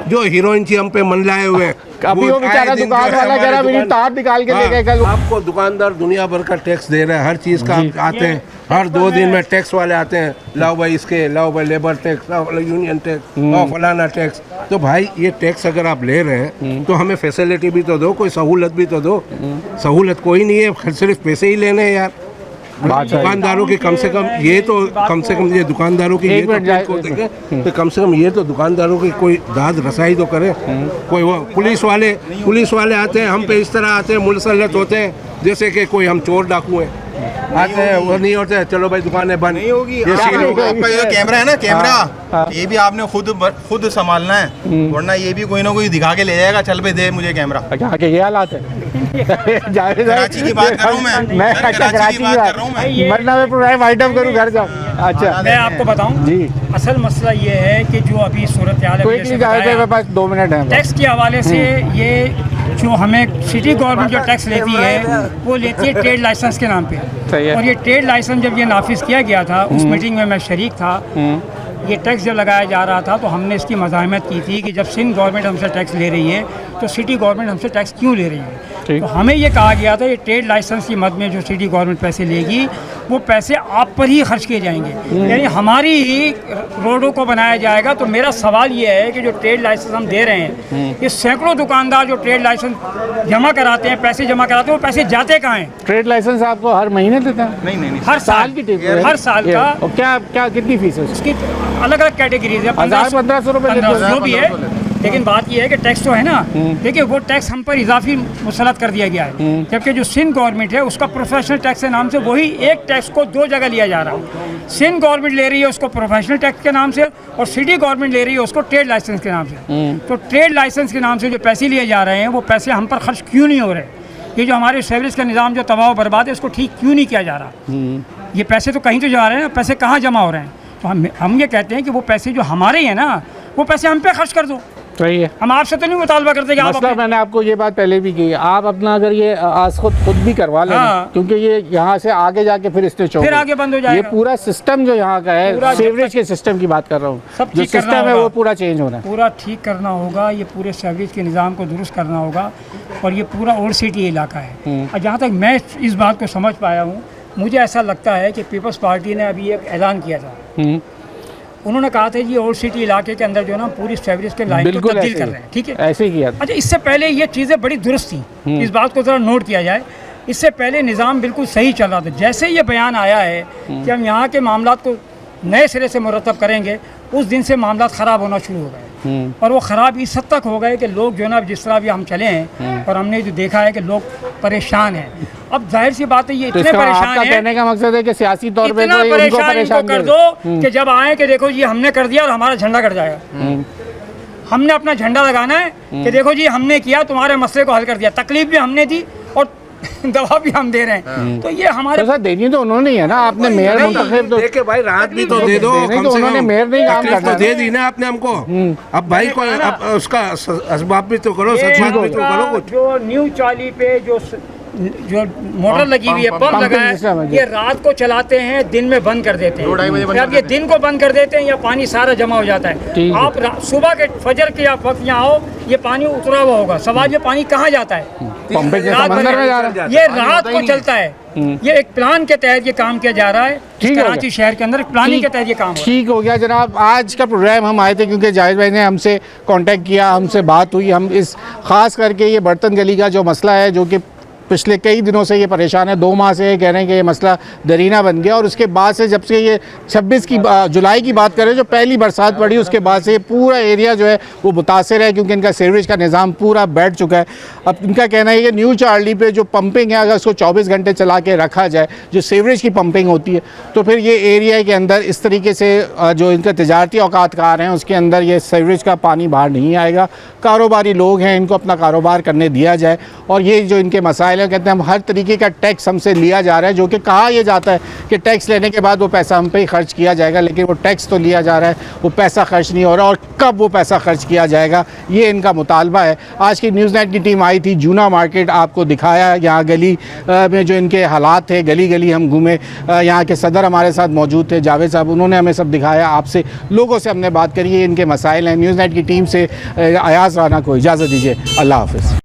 Speaker 14: जो हीरोइन थी हम पे मनलाए हुए।
Speaker 1: अभी वो बेचारा दुकान वाला कह रहा मेरी तार निकाल के ले गए कल।
Speaker 14: आपको दुकानदार दुनिया भर का टैक्स दे रहे हैं, हर चीज़ का आते हैं, हर 2 दिन में टैक्स वाले आते हैं, लाओ भाई इसके, लाओ भाई लेबर टैक्स, लाओ यूनियन टैक्स, लाओ फलाना टैक्स। तो भाई ये टैक्स अगर आप ले रहे हैं तो हमें फैसिलिटी भी तो दो, कोई सहूलत भी तो दो। सहूलत कोई नहीं है, सिर्फ पैसे ही लेने हैं यार। दुकानदारों के कम से कम ये दुकानदारों की तो कम से कम ये तो दुकानदारों की कोई दाद रसाई तो करे। कोई वो पुलिस वाले आते हैं हम पे इस तरह आते हैं, मुसल्लत होते हैं जैसे कि कोई हम चोर डाकू हैं, आते हैं वो नहीं होते, चलो भाई दुकानें बंद नहीं होगी।
Speaker 15: आपका ये कैमरा है ना, कैमरा ये भी आपने खुद संभालना है, वरना ये भी कोई ना कोई दिखा के ले जाएगा, चल भाई दे मुझे कैमरा।
Speaker 1: के ये हालात है।
Speaker 15: कराची की बात कर रहा हूँ मैं कराची की बात कर रहा हूँ मैं,
Speaker 1: वरना मैं प्रोग्राम आइटम करूँ घर जाऊँ। अच्छा
Speaker 2: मैं आपको बताऊँ जी, असल मसला ये है कि जो अभी सूरत हाल
Speaker 1: मेरे पास 2 मिनट है।
Speaker 2: टैक्स के हवाले से ये जो हमें सिटी गवर्नमेंट जो टैक्स लेती है वो लेती है ट्रेड लाइसेंस के नाम पे। और ये ट्रेड लाइसेंस जब ये नाफिज किया गया था, उस मीटिंग में मैं शरीक था। ये टैक्स जब लगाया जा रहा था तो हमने इसकी मज़ाहमत की थी कि जब सिंध गवर्नमेंट हमसे टैक्स ले रही है तो सिटी गवर्नमेंट हमसे टैक्स क्यों ले रही है। तो हमें ये कहा गया था ये ट्रेड लाइसेंस की मद में जो सिटी गवर्नमेंट पैसे लेगी वो पैसे आप पर ही खर्च किए जाएंगे, यानी हमारी ही रोडों को बनाया जाएगा। तो मेरा सवाल ये है कि जो ट्रेड लाइसेंस हम दे रहे हैं, ये सैकड़ों दुकानदार जो ट्रेड लाइसेंस जमा कराते हैं, पैसे जमा कराते हैं, वो पैसे जाते कहाँ हैं?
Speaker 1: ट्रेड लाइसेंस आपको हर महीने देता है?
Speaker 15: नहीं,
Speaker 2: हर साल की, हर साल का।
Speaker 1: क्या कितनी फीस है
Speaker 2: उसकी? अलग अलग कैटेगरीज है,
Speaker 1: 1500 रुपये
Speaker 2: जो भी है। लेकिन बात यह है कि टैक्स तो है ना, देखिए वो टैक्स हम पर इजाफी मुसलत कर दिया गया है, जबकि जो सिंध गवर्नमेंट है उसका प्रोफेशनल टैक्स के नाम से वही एक टैक्स को दो जगह लिया जा रहा है। सिंध गवर्नमेंट ले रही है उसको प्रोफेशनल टैक्स के नाम से और सिटी गवर्नमेंट ले रही है उसको ट्रेड लाइसेंस के नाम से। तो ट्रेड लाइसेंस के नाम से जो पैसे लिए जा रहे हैं वो पैसे हम पर खर्च क्यों नहीं हो रहे? ये जो हमारे सीवरेज का निज़ाम जो तबाह बर्बाद है उसको ठीक क्यों नहीं किया जा रहा? ये पैसे तो कहीं तो जा रहे हैं, पैसे कहाँ जमा हो रहे हैं? तो हम ये कहते हैं कि वो पैसे जो हमारे हैं ना वो पैसे हम पे खर्च कर दो।
Speaker 1: सही है,
Speaker 2: हम आपसे तो नहीं मुतालबा करते कि आप
Speaker 1: मसला मैंने आपको ये बात पहले भी की, आप अपना अगर ये आज खुद भी करवा लें, क्योंकि ये यहाँ से आगे जाके फिर स्टेज
Speaker 2: फिर आगे बंद हो जाएगा।
Speaker 1: ये पूरा सिस्टम जो यहाँ का है, सीवरेज के सिस्टम की बात कर रहा हूँ, जो सिस्टम है वो पूरा चेंज होना है,
Speaker 2: पूरा ठीक करना होगा। ये पूरे सीवरेज के निज़ाम को दुरुस्त करना होगा और ये पूरा ओल्ड सिटी इलाका है। और जहाँ तक मैं इस बात को समझ पाया हूँ, मुझे ऐसा लगता है कि पीपल्स पार्टी ने अभी एक ऐलान किया था, उन्होंने कहा था ये ओल्ड सिटी इलाके के अंदर जो है ना पूरी सीवरेज के लाइन को तब्दील कर रहे हैं। ठीक है,
Speaker 1: ऐसे ही किया।
Speaker 2: अच्छा, इससे पहले ये चीज़ें बड़ी दुरुस्त थी, इस बात को ज़रा नोट किया जाए। इससे पहले निज़ाम बिल्कुल सही चल रहा था। जैसे ये बयान आया है कि हम यहाँ के मामला को नए सिरे से मुरतब करेंगे, उस दिन से मामला ख़राब होना शुरू हो गए और वो ख़राब इस हद तक हो गए कि लोग जो है ना जिस तरह भी हम चले हैं और हमने जो देखा है कि लोग परेशान हैं। अब जाहिर सी बात है ये इतने परेशान हैं,
Speaker 1: कहने का मकसद है कि सियासी तौर पे
Speaker 2: इतना परेशान कर दो कि जब आए कि देखो जी हमने कर दिया और हमारा झंडा कट जाएगा। हमने अपना झंडा लगाना है कि देखो जी हमने किया, तुम्हारे मसले को हल कर दिया, तकलीफ भी हमने दी और दवा भी हम दे रहे हैं। तो ये हमारे
Speaker 1: साथ देनी तो उन्होंने ही है ना, आपने मेयर मुंतखब तो
Speaker 14: देखे भाई राहत भी तो दे दो,
Speaker 1: तो उन्होंने मेयर नहीं काम करना
Speaker 14: दे दी ना आपने हमको। अब भाई को अब उसका असबाब भी तो करो, सचबात भी तो करो कुछ।
Speaker 2: जो न्यू चाली पे जो मोटर लगी हुई है, पंप लगा है, ये रात को चलाते हैं, दिन में बंद कर देते हैं। जब ये दिन को बंद कर देते हैं या पानी सारा जमा हो जाता है, आप सुबह के फजर के या वक्त यहाँ आओ, ये पानी उतरा हुआ होगा, सवाल ये पानी कहाँ जाता है? ये रात को चलता है। ये एक प्लान के तहत ये काम किया जा रहा है कराची शहर के अंदर, प्लानिंग के तहत ये काम।
Speaker 1: ठीक हो गया जनाब, आज का प्रोग्राम हम आए थे क्योंकि जाहिद भाई ने हमसे कांटेक्ट किया, हमसे बात हुई। हम इस खास करके ये बर्तन गली का जो मसला है, जो कि पिछले कई दिनों से ये परेशान है, 2 माह से ये कह रहे हैं कि ये मसला दरीना बन गया। और उसके बाद से जब से ये 26 जुलाई की बात करें, जो पहली बरसात पड़ी, उसके बाद से ये पूरा एरिया जो है वो मुतासर है, क्योंकि इनका सीवरेज का निज़ाम पूरा बैठ चुका है। अब इनका कहना है कि न्यू चार्ली पे जो पंपिंग है, अगर उसको 24 घंटे चला के रखा जाए, जो सीवरेज की पंपिंग होती है, तो फिर ये एरिया के अंदर इस तरीके से जो इनका तजारती औकातकार हैं उसके अंदर ये सीवरेज का पानी बाहर नहीं आएगा। कारोबारी लोग हैं, इनको अपना कारोबार करने दिया जाए। और ये जो इनके मसाइल हैं, कहते हैं हम हर तरीके का टैक्स हमसे लिया जा रहा है, जो कि कहा यह जाता है कि टैक्स लेने के बाद वो पैसा हम पे ही खर्च किया जाएगा, लेकिन वो टैक्स तो लिया जा रहा है, वो पैसा खर्च नहीं हो रहा। और कब वो पैसा खर्च किया जाएगा, ये इनका मुतालबा है। आज की न्यूज़ नाइट की टीम आई थी, जूना मार्केट आपको दिखाया, यहाँ गली में जो इनके हालात थे, गली गली हम घूमे। यहाँ के सदर हमारे साथ मौजूद थे, जावेद साहब, उन्होंने हमें सब दिखाया। आपसे लोगों से हमने बात करी, ये इनके मसाइल हैं। न्यूज़ नाइट की टीम से अयाज राना को इजाज़त दीजिए, अल्लाह हाफ़िज़।